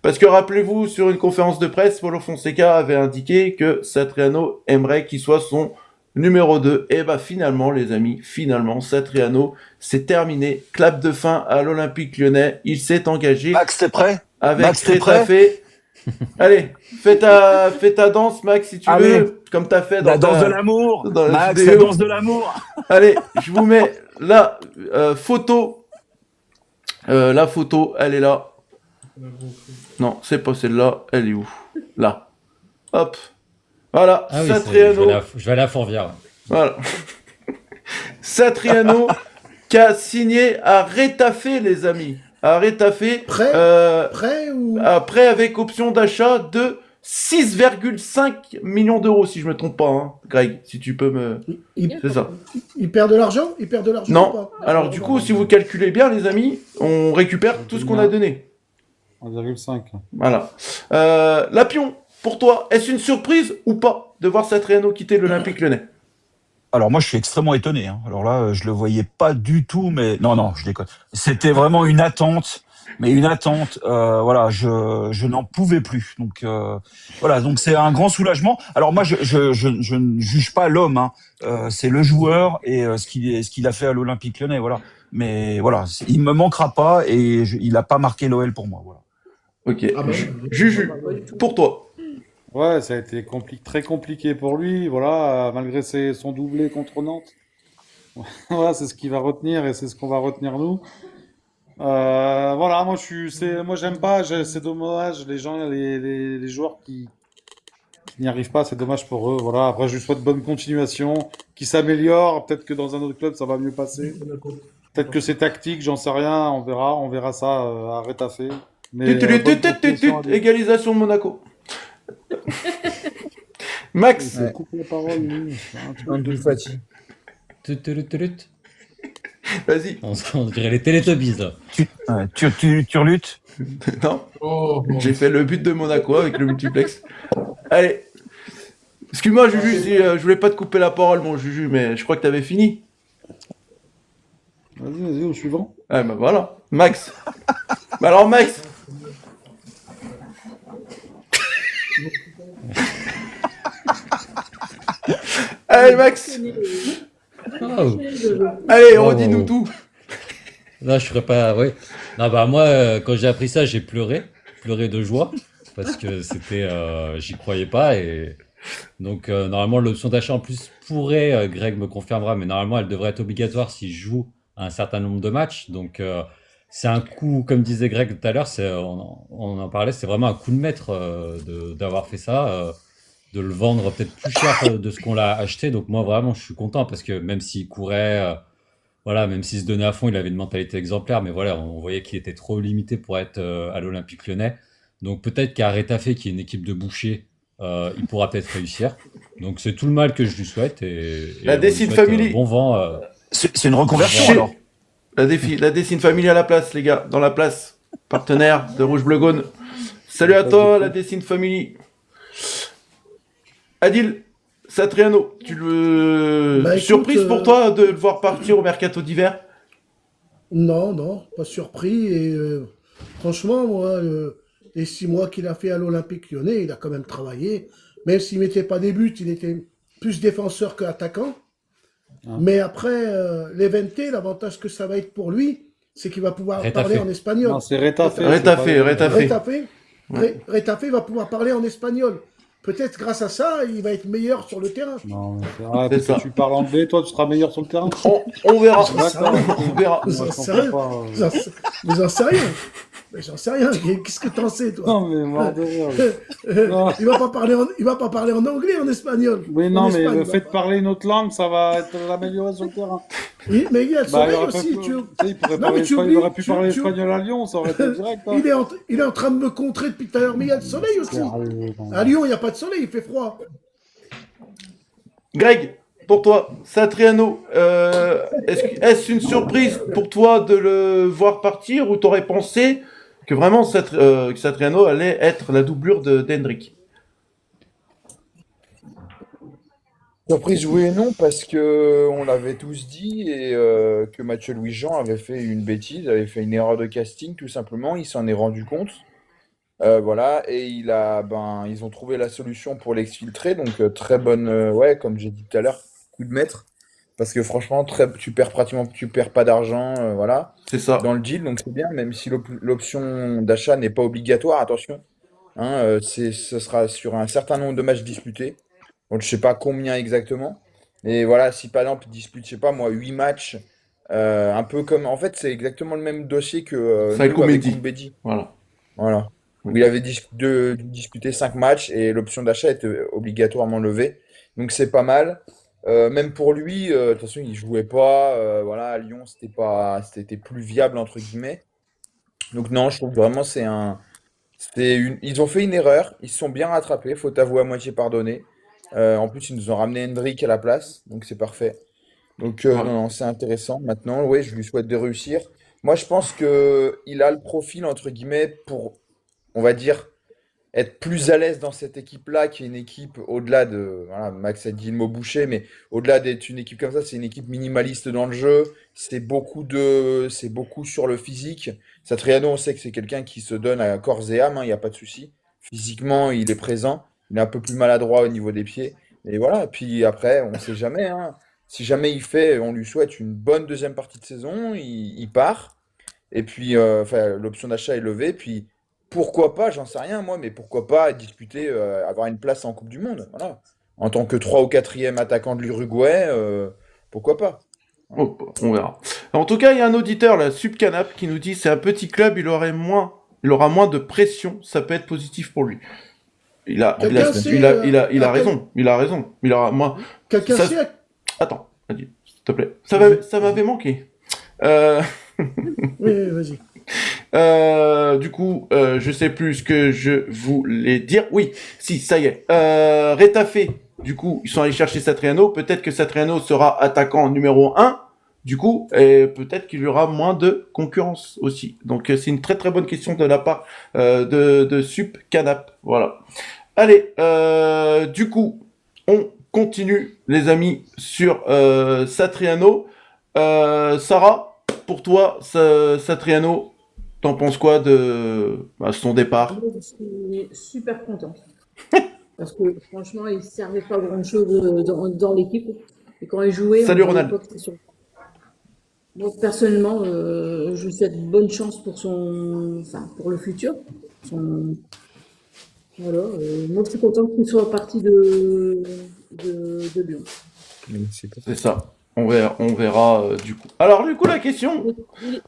Parce que rappelez-vous, sur une conférence de presse, Paulo Fonseca avait indiqué que Satriano aimerait qu'il soit son numéro 2. Et bah finalement, les amis, Satriano, c'est terminé. Clap de fin à l'Olympique Lyonnais. Il s'est engagé. Max, t'es prêt? Avec Crétafé. Allez, fais ta danse, Max, si tu veux. Comme t'as fait dans la danse de l'amour. Max, vidéo. la danse de l'amour. Allez, je vous mets la photo. La photo, elle est là. Non, c'est pas celle-là. Elle est où? Là. Hop. Voilà. Ah oui, Satriano. je vais à la Fourvière. Voilà. Satriano qui a signé à Rétafé, les amis. À Rétafé. Prêt ou... Prêt avec option d'achat de 6,5 millions d'euros, si je me trompe pas, hein. Greg, si tu peux me... C'est ça. Il perd de l'argent? Non. Ou pas? Alors du coup, si vous calculez bien, les amis, on récupère tout ce qu'on a donné. 1,5. Voilà. Lapion, pour toi, est-ce une surprise ou pas de voir Satriano quitter l'Olympique Lyonnais? Alors moi, je suis extrêmement étonné. Hein. Alors là, je le voyais pas du tout, mais non, je déconne. C'était vraiment une attente, voilà, je n'en pouvais plus. Donc voilà, donc c'est un grand soulagement. Alors moi, je ne juge pas l'homme. Hein. C'est le joueur et ce qu'il a fait à l'Olympique Lyonnais. Voilà. Mais voilà, il me manquera pas et il a pas marqué l'OL pour moi. Voilà. Ok. Juju, pour toi. Ouais, ça a été très compliqué pour lui, voilà, malgré son doublé contre Nantes. Voilà, c'est ce qu'il va retenir et c'est ce qu'on va retenir nous. Voilà, moi j'aime pas, c'est dommage, les joueurs qui n'y arrivent pas, c'est dommage pour eux. Voilà, après je lui souhaite bonne continuation, qu'il s'améliore, peut-être que dans un autre club ça va mieux passer. Peut-être que c'est tactique, j'en sais rien, on verra ça à Rétafé. Égalisation de Monaco. Max. Ouais. Coupe la parole, lui. Andrew Fati. Vas-y. On dirait les Teletubbies, là. Tu reluttes? Non, Oh, j'ai fait le but de Monaco avec le multiplex. Allez. Excuse-moi, Juju, je voulais pas te couper la parole, mon Juju, mais je crois que t'avais fini. Vas-y, au suivant. Ah, bah voilà. Max. Bah alors, Max. Allez, Max. Oh. Allez, Oh. redis-nous tout. Là, je ferais pas. Ouais. Non, bah, moi, quand j'ai appris ça, j'ai pleuré. Pleuré de joie. Parce que c'était. J'y croyais pas. Et donc, normalement, l'option d'achat en plus pourrait, Greg me confirmera, mais normalement, elle devrait être obligatoire si je joue un certain nombre de matchs. Donc, c'est un coup, comme disait Greg tout à l'heure, on en parlait, c'est vraiment un coup de maître d'avoir fait ça. De le vendre peut-être plus cher de ce qu'on l'a acheté. Donc, moi, vraiment, je suis content parce que même s'il courait. Voilà, même s'il se donnait à fond, il avait une mentalité exemplaire, mais voilà, on voyait qu'il était trop limité pour être à l'Olympique Lyonnais. Donc peut-être qu'à Retafe, qui est une équipe de bouchers, il pourra peut-être réussir. Donc c'est tout le mal que je lui souhaite. Et La on lui Dessine souhaite, Family. bon vent. C'est une reconversion Chez- alors. La Dessine Family à la place, les gars. Dans la place. Partenaire de Rouge Bleu Gaune. Salut à toi, la Dessine Family. Adil, Satriano, Bah, écoute, surprise pour toi de le voir partir au mercato d'hiver? Non, pas surpris. Et franchement, moi, les 6 mois qu'il a fait à l'Olympique Lyonnais, il a quand même travaillé. Même s'il mettait pas des buts, il était plus défenseur qu'attaquant. Ah. Mais après, l'Evente, l'avantage que ça va être pour lui, c'est qu'il va pouvoir Retafe. parler en espagnol. Non, c'est Retafe. Retafe. Retafe va pouvoir parler en espagnol. Peut-être grâce à ça, il va être meilleur sur le terrain. Non, c'est vrai, C'est parce que ça. tu parles anglais, toi, tu seras meilleur sur le terrain. On verra. D'accord. On verra. J'en Moi, je sais comprends rien. pas. Mais j'en sais rien. Mais j'en sais rien. Qu'est-ce que t'en sais, toi? Non, mais mort de rire. Non. Il va pas parler en anglais, en espagnol. Oui, En non, mais Espagne, le il va fait de pas. parler une autre langue, ça va être l'améliorer sur le terrain. Oui, mais il y a le Bah, soleil il aurait pas aussi. pu- tu sais, il pourrait Non, parler mais tu espagnol, il oublies- aurait pu tu- parler tu- espagnol à Lyon, ça aurait été direct. Hein. Il est en train de me contrer depuis tout à l'heure, mais il y a le soleil aussi. Sérieux, non. À Lyon, il n'y a pas de soleil, il fait froid. Greg, pour toi, Satriano, est-ce une surprise pour toi de le voir partir ou t'aurais pensé que vraiment que Satriano allait être la doublure d'Hendrick? Surprise, oui et non, parce que on l'avait tous dit et que Mathieu Louis-Jean avait fait une bêtise, avait fait une erreur de casting, tout simplement. Il s'en est rendu compte. Voilà, et ils ont trouvé la solution pour l'exfiltrer. Donc, très bonne, ouais, comme j'ai dit tout à l'heure, coup de maître. Parce que franchement, tu perds pas d'argent, voilà, C'est ça. dans le deal. Donc, c'est bien, même si l'option d'achat n'est pas obligatoire, attention. Hein, ce sera sur un certain nombre de matchs disputés. Donc, je sais pas combien exactement. Mais voilà, si par exemple, il dispute, je sais pas moi, 8 matchs, un peu comme. En fait, c'est exactement le même dossier que Ça, nous avec Koumbedi. Koumbedi. Voilà. Voilà. Où il avait disputé 5 matchs et l'option d'achat était obligatoirement levée. Donc, c'est pas mal. Même pour lui, de toute façon, il jouait pas. Voilà, à Lyon, c'était plus viable, entre guillemets. Donc, non, je trouve vraiment ils ont fait une erreur. Ils se sont bien rattrapés. Faut avouer à moitié pardonner. En plus, ils nous ont ramené Hendrick à la place, donc c'est parfait. Donc, non, c'est intéressant. Maintenant, oui, je lui souhaite de réussir. Moi, je pense que il a le profil, entre guillemets, pour, on va dire, être plus à l'aise dans cette équipe-là, qui est une équipe au-delà de. Voilà, Max a dit le mot boucher, mais au-delà d'être une équipe comme ça, c'est une équipe minimaliste dans le jeu. C'est beaucoup sur le physique. Satriano, on sait que c'est quelqu'un qui se donne à corps et âme, hein, il n'y a pas de souci. Physiquement, il est présent. Il est un peu plus maladroit au niveau des pieds. Et voilà. Et puis après, on ne sait jamais. Hein. Si jamais on lui souhaite une bonne deuxième partie de saison, il part. Et puis, l'option d'achat est levée. Puis, pourquoi pas, j'en sais rien moi, mais pourquoi pas disputer, avoir une place en Coupe du Monde. Voilà. En tant que 3 ou 4e attaquant de l'Uruguay, pourquoi pas. Oh, on verra. En tout cas, il y a un auditeur, là, Subcanap, qui nous dit c'est un petit club, il aura moins de pression, ça peut être positif pour lui. Il a raison. Il aura moins. Quelqu'un Ça- sait. Attends, vas-y, s'il te plaît. Ça m'avait manqué. Oui, vas-y. Du coup, je sais plus ce que je voulais dire. Oui, si, ça y est. Retafe, du coup, ils sont allés chercher Satriano. Peut-être que Satriano sera attaquant numéro 1 Du coup, et peut-être qu'il y aura moins de concurrence aussi. Donc, c'est une très très bonne question de la part de Sup Canap. Voilà. Allez, du coup, on continue, les amis, sur Satriano. Sarah, pour toi, Satriano, t'en penses quoi de son départ? Moi, je suis super contente. Parce que franchement, il ne servait pas grand-chose dans l'équipe. Et quand il jouait, Salut, on voyait Ronald. pas que c'était sur. Moi, personnellement, je lui souhaite bonne chance pour pour le futur. Son- Voilà. Moi, je suis contente qu'il soit parti de Lyon. C'est ça. On verra du coup. Alors, du coup, la question.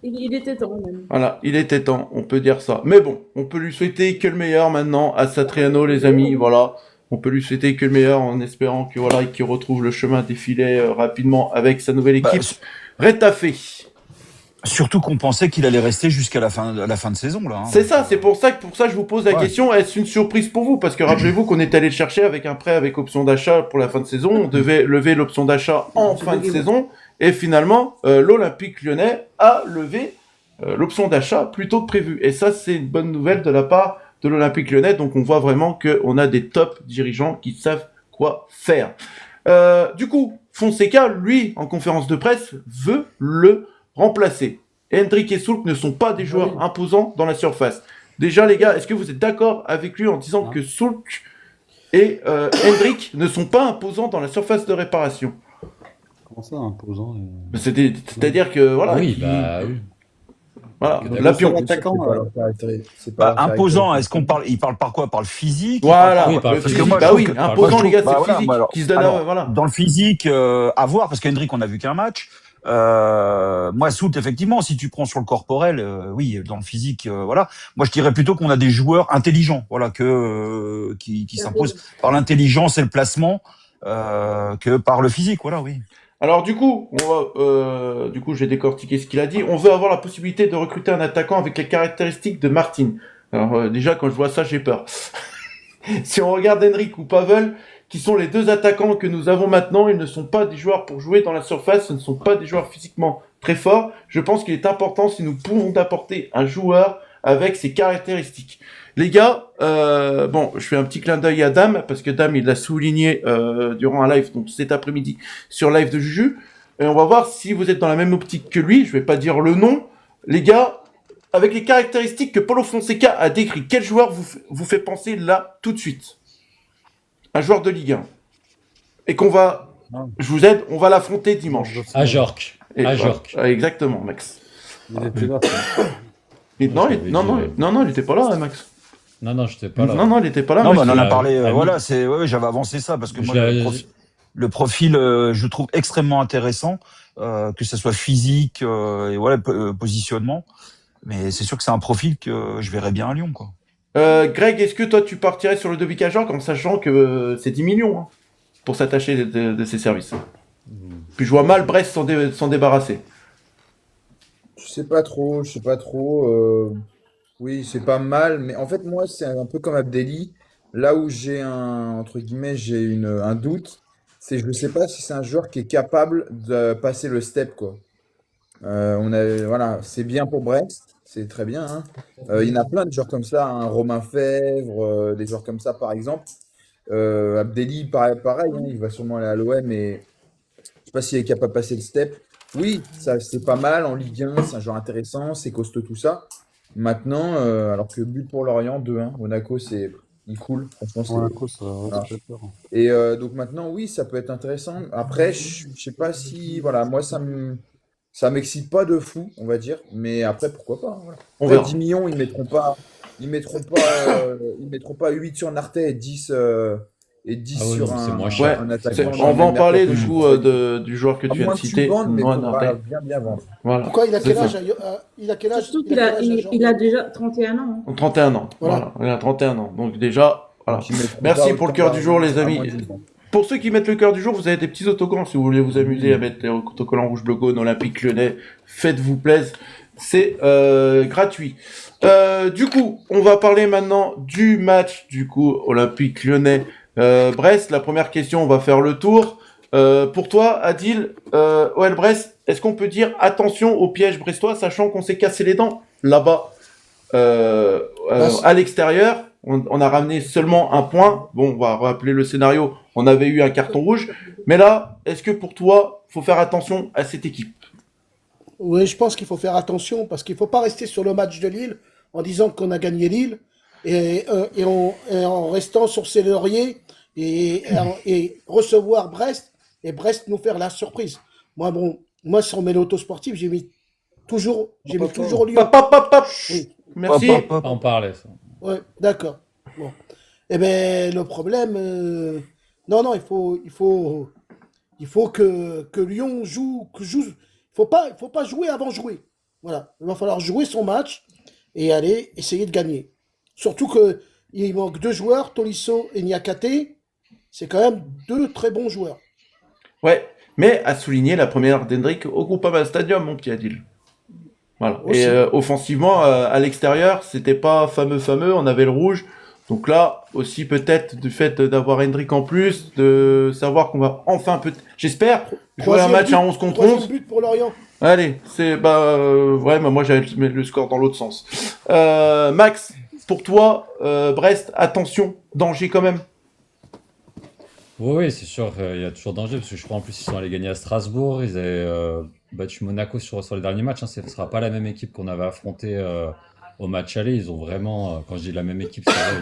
Il était temps, même. Voilà, il était temps, on peut dire ça. Mais bon, on peut lui souhaiter que le meilleur maintenant à Satriano, les amis. Voilà, on peut lui souhaiter que le meilleur en espérant que voilà, qu'il retrouve le chemin défilé rapidement avec sa nouvelle équipe. Rétafé. Surtout qu'on pensait qu'il allait rester jusqu'à la fin de saison là. Hein. C'est ça, c'est pour ça que je vous pose la question. Est-ce une surprise pour vous? Parce que rappelez-vous qu'on est allé le chercher avec un prêt avec option d'achat pour la fin de saison. On devait lever l'option d'achat en fin de saison. Et finalement, l'Olympique Lyonnais a levé l'option d'achat plus tôt que prévu. Et ça, c'est une bonne nouvelle de la part de l'Olympique Lyonnais. Donc on voit vraiment qu'on a des top dirigeants qui savent quoi faire. Du coup, Fonseca, lui, en conférence de presse, veut le remplacer. Hendrick et Soulk ne sont pas des joueurs imposants dans la surface. Déjà, les gars, est-ce que vous êtes d'accord avec lui en disant que Soulk et Hendrick ne sont pas imposants dans la surface de réparation? Comment ça, imposant C'est-à-dire que, voilà... Oui, oui. Voilà, Lapion. C'est pas imposant, est-ce qu'on parle, il parle par quoi? Par le physique? Voilà, oui, par le physique. physique. Bah oui, imposant, les gars, c'est physique. Qui se donne voilà. Dans le physique, à voir, parce qu'Hendrick, on a vu qu'un match. Moi, Soult, effectivement, si tu prends sur le corporel, oui, dans le physique, voilà. Moi, je dirais plutôt qu'on a des joueurs intelligents, voilà, qui s'imposent par l'intelligence et le placement, que par le physique, voilà, oui. Alors du coup, j'ai décortiqué ce qu'il a dit. On veut avoir la possibilité de recruter un attaquant avec les caractéristiques de Martin. Alors déjà, quand je vois ça, j'ai peur. Si on regarde Henrik ou Pavel, qui sont les deux attaquants que nous avons maintenant, ils ne sont pas des joueurs pour jouer dans la surface, ce ne sont pas des joueurs physiquement très forts. Je pense qu'il est important si nous pouvons apporter un joueur avec ces caractéristiques. Les gars, je fais un petit clin d'œil à Dame, parce que Dame, il l'a souligné durant un live, donc cet après-midi, sur live de Juju. Et on va voir si vous êtes dans la même optique que lui. Je vais pas dire le nom. Les gars, avec les caractéristiques que Paulo Fonseca a décrit, quel joueur vous fait penser là, tout de suite? Un joueur de Ligue 1. Et je vous aide, on va l'affronter dimanche. Ajorc. Exactement, Max. Il était là. Non, il était pas là, Max. Non, j'étais pas là. Non, il était pas là. Non, Max. mais on en a parlé. Voilà, j'avais avancé ça parce que moi, le profil, je trouve extrêmement intéressant, que ce soit physique et voilà, positionnement. Mais c'est sûr que c'est un profil que je verrais bien à Lyon, quoi. Greg, est-ce que toi tu partirais sur le Ludovic Ajorc en sachant que c'est 10 millions pour s'attacher de ses services? Puis je vois mal Brest s'en débarrasser. Je sais pas trop. Oui, c'est pas mal, mais en fait, moi, c'est un peu comme Abdelli. Là où j'ai un doute, c'est je ne sais pas si c'est un joueur qui est capable de passer le step, quoi. Voilà, c'est bien pour Brest, c'est très bien, hein. Il y en a plein de joueurs comme ça, hein, Romain Fèvre, des joueurs comme ça, par exemple. Abdelli, pareil, hein, il va sûrement aller à l'OM, mais je sais pas s'il est capable de passer le step. Oui, ça c'est pas mal en Ligue 1, c'est un joueur intéressant, c'est costaud tout ça. Maintenant, alors que but pour Lorient, 2-1, Monaco, il coule. Franchement, Monaco, ça fait peur. Et donc maintenant, oui, ça peut être intéressant. Après, je sais pas si, voilà, moi ça m'excite pas de fou, on va dire. Mais après, pourquoi pas, hein, voilà. On Après, verra. 10 millions, ils mettront pas 8 sur Nartet et 10 sur c'est moins un cher. attaquant. On va en parler du coup du joueur que À tu viens moins de que tu citer. vendes, mais Noah faut Nardet. bien vendre. Voilà. Pourquoi il a C'est quel ça. âge il a quel âge Surtout il qu'il a quel âge, Ajorc il a déjà 31 ans. 31 ans. Voilà. Voilà. Il a 31 ans. Donc déjà, voilà. Donc, ils mettront Merci pas pour le autant cœur du jour, les d'argent, à amis. moins qu'ils vendent. Pour ceux qui mettent le cœur du jour, vous avez des petits autocollants si vous voulez vous amuser à mettre les autocollants rouge bleu jaune Olympique Lyonnais. Faites-vous plaisir, c'est gratuit. Du coup, on va parler maintenant du match du coup Olympique Lyonnais Brest. La première question, on va faire le tour. Pour toi, Adil, OL Brest, est-ce qu'on peut dire attention au piège brestois, sachant qu'on s'est cassé les dents là-bas à l'extérieur, on a ramené seulement un point. Bon, on va rappeler le scénario. On avait eu un carton rouge. Mais là, est-ce que pour toi, faut faire attention à cette équipe? Oui, je pense qu'il faut faire attention parce qu'il ne faut pas rester sur le match de Lille en disant qu'on a gagné Lille et en restant sur ses lauriers et recevoir Brest et Brest nous faire la surprise. Moi sur mes lotos sportifs, j'ai mis toujours Lyon. Pap, pap, pap, pap. Oui, Merci. Hop, hop, hop. Pas en parler, ça. ouais, d'accord. Bon. Eh ben le problème, non, il faut que Lyon joue. Il faut pas jouer avant de jouer. Voilà. Il va falloir jouer son match et aller essayer de gagner. Surtout que il manque 2 joueurs, Tolisso et Niakate. C'est quand même 2 très bons joueurs. Ouais, mais à souligner la première d'Hendrick au Groupama Stadium, mon petit Adil. Voilà. Aussi. Et offensivement, à l'extérieur, c'était pas fameux. On avait le rouge. Donc là, aussi peut-être du fait d'avoir Hendrick en plus, de savoir qu'on va enfin j'espère, jouer un match à 11 contre 11. Troisième but pour Lorient. Allez, moi j'avais le score dans l'autre sens. Max, pour toi, Brest, attention, danger quand même. Oui, c'est sûr, il y a toujours danger, parce que je crois en plus ils sont allés gagner à Strasbourg, ils avaient battu Monaco sur les derniers matchs, hein, ce ne sera pas la même équipe qu'on avait affrontée au match aller, ils ont vraiment, quand je dis la même équipe, c'est vrai,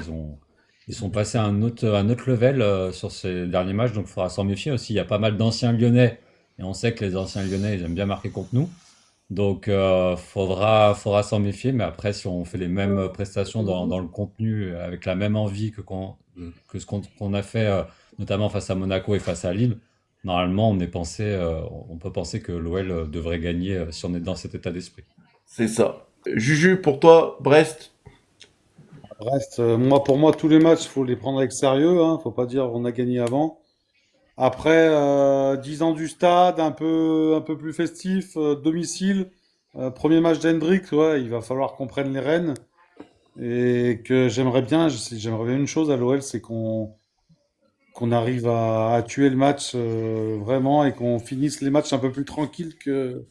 ils sont passés à un autre level sur ces derniers matchs, donc il faudra s'en méfier aussi, il y a pas mal d'anciens Lyonnais, et on sait que les anciens Lyonnais, ils aiment bien marquer contre nous, donc faudra s'en méfier, mais après si on fait les mêmes prestations dans le contenu, avec la même envie que ce qu'on a fait notamment face à Monaco et face à Lille, normalement on peut penser que l'OL devrait gagner si on est dans cet état d'esprit. C'est ça. Juju, pour toi, Brest. Reste, pour moi, tous les matchs, faut les prendre avec sérieux. Hein. Faut pas dire on a gagné avant. Après, 10 ans du stade, un peu plus festif, domicile. Premier match d'Hendrick, ouais, il va falloir qu'on prenne les rênes. Et que j'aimerais bien une chose à l'OL, c'est qu'on arrive à tuer le match vraiment et qu'on finisse les matchs un peu plus tranquilles que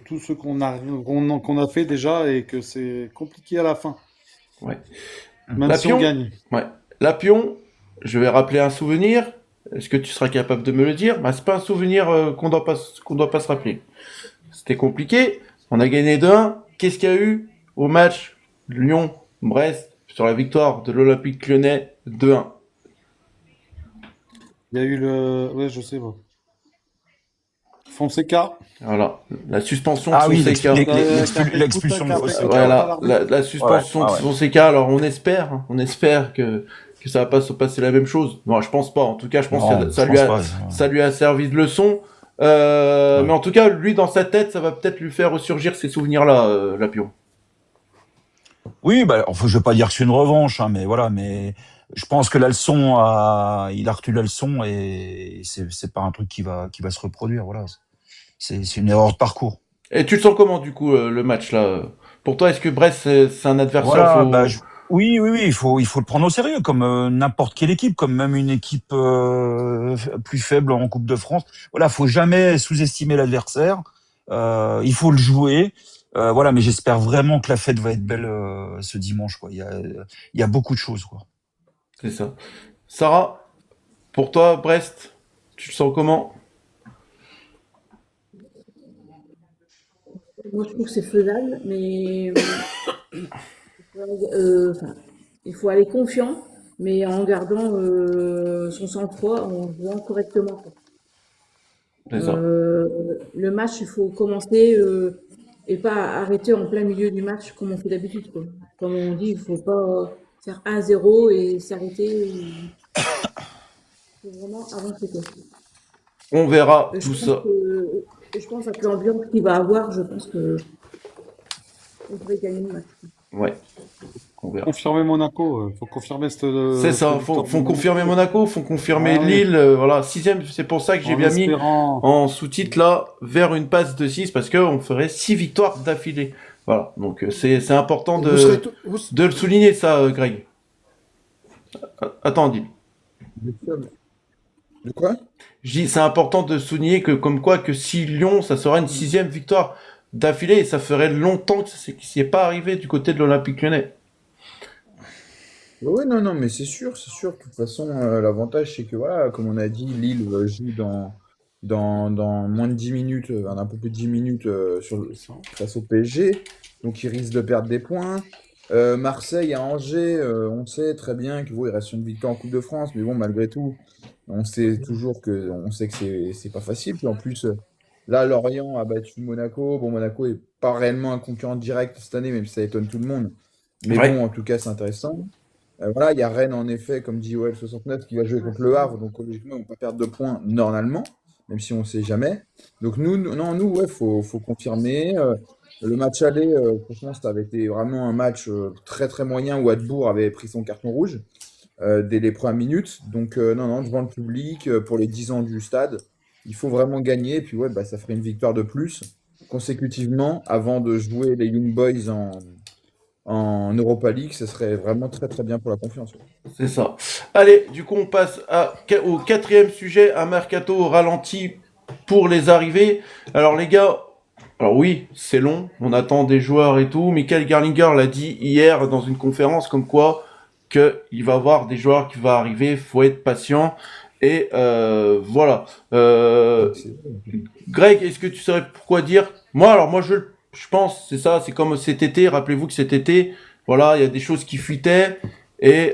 tous ceux qu'on a fait déjà et que c'est compliqué à la fin. Ouais. Même si on gagne. Ouais. Lapion, je vais rappeler un souvenir. Est-ce que tu seras capable de me le dire? C'est pas un souvenir qu'on doit pas se rappeler. C'était compliqué. On a gagné 2-1. Qu'est-ce qu'il y a eu au match Lyon-Brest sur la victoire de l'Olympique Lyonnais 2-1? Il y a eu ouais, je sais pas. Fonseca. Voilà, la suspension Ah de oui, Fonseca. l'expulsion de Fonseca. Voilà, la suspension de Fonseca. Alors on espère que ça va pas se passer la même chose. Non, je pense pas. En tout cas, je pense que ça lui a servi de leçon. Mais en tout cas, lui dans sa tête, ça va peut-être lui faire ressurgir ces souvenirs-là, Lapion. Oui, je vais pas dire que c'est une revanche, hein, mais voilà, mais je pense que il a retenu la leçon et c'est pas un truc qui va se reproduire, voilà. C'est une erreur de parcours. Et tu le sens comment du coup le match là? Pour toi, est-ce que Brest c'est un adversaire? Voilà, oui, il faut le prendre au sérieux, comme n'importe quelle équipe, comme même une équipe plus faible en Coupe de France. Voilà, faut jamais sous-estimer l'adversaire. Il faut le jouer. Voilà, mais j'espère vraiment que la fête va être belle ce dimanche, quoi. Il y a beaucoup de choses, quoi. C'est ça. Sarah, pour toi, Brest, tu le sens comment? Moi, je trouve que c'est faisable, mais il faut aller confiant, mais en gardant son sang-froid, en jouant correctement, quoi. C'est ça. Le match, il faut commencer et pas arrêter en plein milieu du match comme on fait d'habitude, quoi. Comme on dit, il faut pas faire 1-0 et s'arrêter. Il faut vraiment avancer, quoi. On verra tout ça. Je pense que l'ambiance qu'il va avoir, je pense que on pourrait gagner le match. Ouais. On verra. Confirmer Monaco, faut confirmer c'est ça, faut confirmer Monaco, faut confirmer Lille, voilà, 6e, c'est pour ça que j'ai bien mis en sous-titre là, vers une passe de 6, parce qu'on ferait 6 victoires d'affilée. Voilà, donc c'est important de le souligner ça, Greg. Attends, dis. De quoi? Je dis, c'est important de souligner que, comme quoi, que si Lyon, ça sera une 6e victoire d'affilée, et ça ferait longtemps que ça s'y est pas arrivé du côté de l'Olympique Lyonnais. Oui, non, non, mais c'est sûr, c'est sûr. De toute façon, l'avantage, c'est que, voilà, comme on a dit, Lille joue dans moins de 10 minutes, un peu plus de 10 minutes face au PSG. Donc, ils risquent de perdre des points. Marseille à Angers, on sait très bien qu'il il reste une victoire en Coupe de France, mais bon, malgré tout, on sait que c'est pas facile. Puis en plus, là, Lorient a battu Monaco. Bon, Monaco est pas réellement un concurrent direct cette année, même si ça étonne tout le monde. Mais Ouais. bon, en tout cas, c'est intéressant. Voilà, il y a Rennes, en effet, comme dit OL 69, qui va jouer contre le Havre. Donc, logiquement, on ne va pas perdre de points normalement, même si on ne sait jamais. Donc, non, nous, ouais, faut confirmer. Le match aller, franchement, ça avait été vraiment un match très, très moyen où Hadbourg avait pris son carton rouge dès les premières minutes. Donc, non, non, devant le public, pour les 10 ans du stade, il faut vraiment gagner. Et puis, ouais, bah, ça ferait une victoire de plus consécutivement avant de jouer les Young Boys en Europa League. Ce serait vraiment très, très bien pour la confiance. C'est ça. Allez, du coup, on passe au 4e sujet, un mercato au ralenti pour les arrivées. Alors, les gars, alors oui, c'est long, on attend des joueurs et tout. Michael Garlinger l'a dit hier dans une conférence comme quoi qu'il va y avoir des joueurs qui vont arriver, faut être patient. Et voilà. Greg, est-ce que tu saurais pourquoi dire? Moi, je pense, c'est ça, c'est comme cet été. Rappelez-vous que cet été, voilà, il y a des choses qui fuitaient et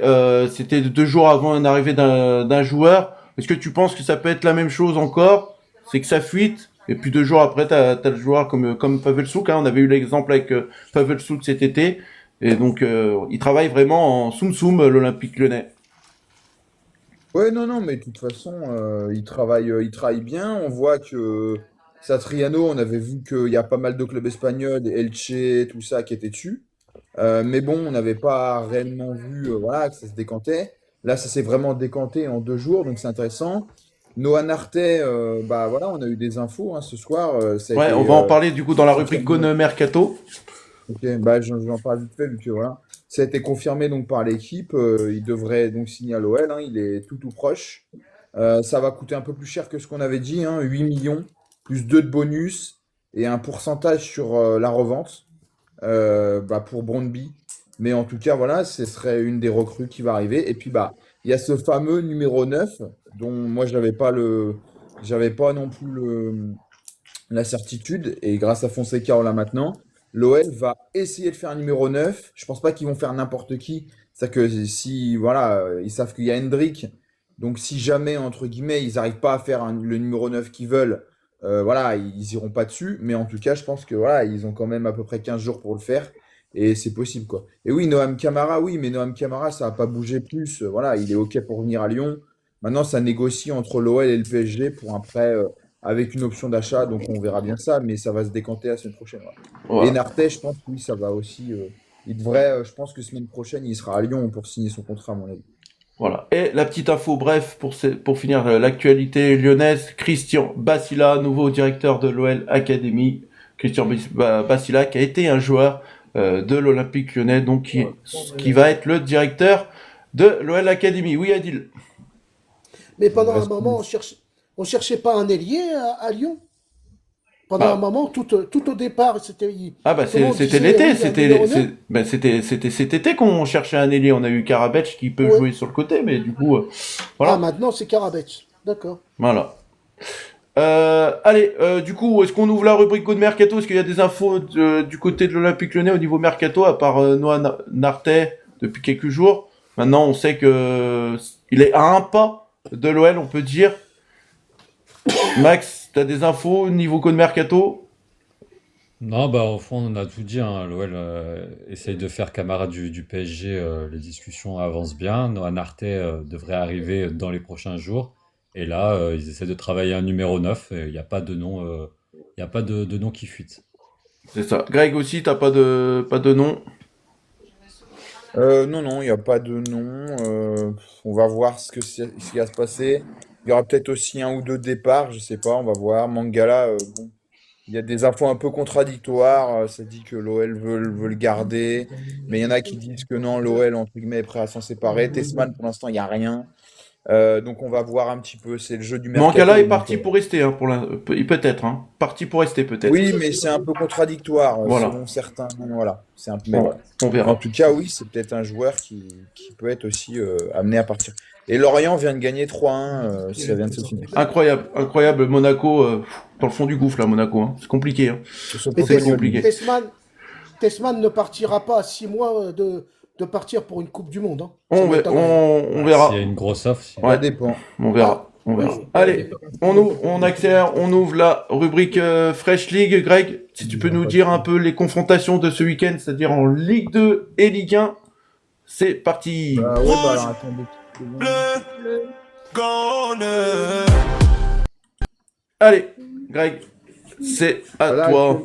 c'était 2 jours avant l'arrivée d'un joueur. Est-ce que tu penses que ça peut être la même chose encore? C'est que ça fuite et puis 2 jours après, t'as le joueur comme Pavel Souk. Hein, on avait eu l'exemple avec Pavel Souk cet été et donc il travaille vraiment en soum-soum l'Olympique Lyonnais. Ouais, non, non, mais de toute façon, il travaille bien. On voit que Satriano, on avait vu qu'il y a pas mal de clubs espagnols, Elche, tout ça, qui étaient dessus. Mais bon, on n'avait pas réellement vu voilà, que ça se décantait. Là, ça s'est vraiment décanté en 2 jours, donc c'est intéressant. Noah Nartet, bah voilà, on a eu des infos ce soir. Ça a Ouais, on été va en parler du coup dans la rubrique confirmé. Gone Mercato. Ok, bah j'en parle vite fait vu que voilà. Ça a été confirmé donc par l'équipe. Il devrait donc signer à l'OL, hein, il est tout proche. Ça va coûter un peu plus cher que ce qu'on avait dit, hein, 8 millions, plus 2 de bonus et un pourcentage sur la revente bah, pour Brondby. Mais en tout cas, voilà, ce serait une des recrues qui va arriver. Et puis bah, il y a ce fameux numéro 9 dont moi j'avais pas non plus la certitude. Et grâce à Fonseca, on l'a maintenant. L'OL va essayer de faire un numéro 9. Je pense pas qu'ils vont faire n'importe qui. C'est-à-dire que si, voilà, ils savent qu'il y a Hendrick. Donc si jamais, entre guillemets, ils n'arrivent pas à faire le numéro 9 qu'ils veulent, voilà, ils iront pas dessus. Mais en tout cas, je pense que voilà, ils ont quand même à peu près 15 jours pour le faire. Et c'est possible, quoi. Et oui, Noam Camara, oui, mais Noam Camara, ça n'a pas bougé plus. Voilà, il est OK pour venir à Lyon. Maintenant, ça négocie entre l'OL et le PSG pour un prêt avec une option d'achat. Donc on verra bien ça, mais ça va se décanter la semaine prochaine. Ouais. Et Voilà. Nartet, je pense que oui, ça va aussi. Il devrait, je pense que semaine prochaine, il sera à Lyon pour signer son contrat, à mon avis. Voilà. Et la petite info, bref, pour finir l'actualité lyonnaise, Christian Bassila, nouveau directeur de l'OL Academy. Christian Bassila, qui a été un joueur de l'Olympique Lyonnais, donc qui va être le directeur de l'OL Academy. Oui, Adil. Mais Il pendant un reste moment, plus. on cherchait pas un ailier à Lyon. Pendant un Bah, moment, tout au départ, bah tout le monde c'était disait l'été, oui, un numéro 9. c'était cet été qu'on cherchait un ailier. On a eu Karabec qui peut Ouais. jouer sur le côté, mais du coup, Ah, voilà. maintenant, c'est Karabec. D'accord. Voilà. Allez, du coup, est-ce qu'on ouvre la rubrique Code Mercato? Est-ce qu'il y a des infos du côté de l'Olympique Lyonnais au niveau Mercato, à part Noah Nartet depuis quelques jours? Maintenant, on sait que il est à un pas de l'OL, on peut dire. Max, t'as des infos au niveau Code Mercato? Non, bah au fond, on a tout dit, hein. L'OL essaye de faire camarade du PSG. Les discussions avancent bien. Noah Nartet devrait arriver dans les prochains jours. Et là, ils essaient de travailler un numéro 9. Et il n'y a pas de nom, il y a pas de nom qui fuite. C'est ça. Greg aussi, t'as pas de nom? Non, non, il n'y a pas de nom. On va voir ce qui va se passer. Il y aura peut-être aussi un ou deux départs, je sais pas, on va voir. Mangala, bon, il y a des infos un peu contradictoires. Ça dit que l'OL veut le garder, mais il y en a qui disent que non, l'OL, entre guillemets, est prêt à s'en séparer. Tessman, pour l'instant, il n'y a rien. Donc on va voir un petit peu, c'est le jeu du mercato. Mancala est donc, parti pour rester, hein, peut-être. Hein. Parti pour rester, peut-être. Oui, mais c'est un peu contradictoire Voilà. selon certains. Voilà, c'est un peu. Mais On, voilà. on verra. En tout cas, oui, c'est peut-être un joueur qui peut être aussi amené à partir. Et Lorient vient de gagner 3-1, ça vient de se finir. Incroyable, incroyable. Monaco, dans le fond du gouffre, là, Monaco. Hein. C'est compliqué. Hein. Et C'est compliqué. Tessman ne partira pas à 6 mois de partir pour une Coupe du Monde. Hein. On verra. S'il y a une grosse offre. Ça Ouais, dépend. on verra. On verra. Allez, on accélère, on ouvre la rubrique Fresh League. Greg, si tu peux nous dire un peu les confrontations de ce week-end, c'est-à-dire en Ligue 2 et Ligue 1. C'est parti. Ouais, alors attendez. Bleu, corner. Allez, Greg, c'est à Là, toi.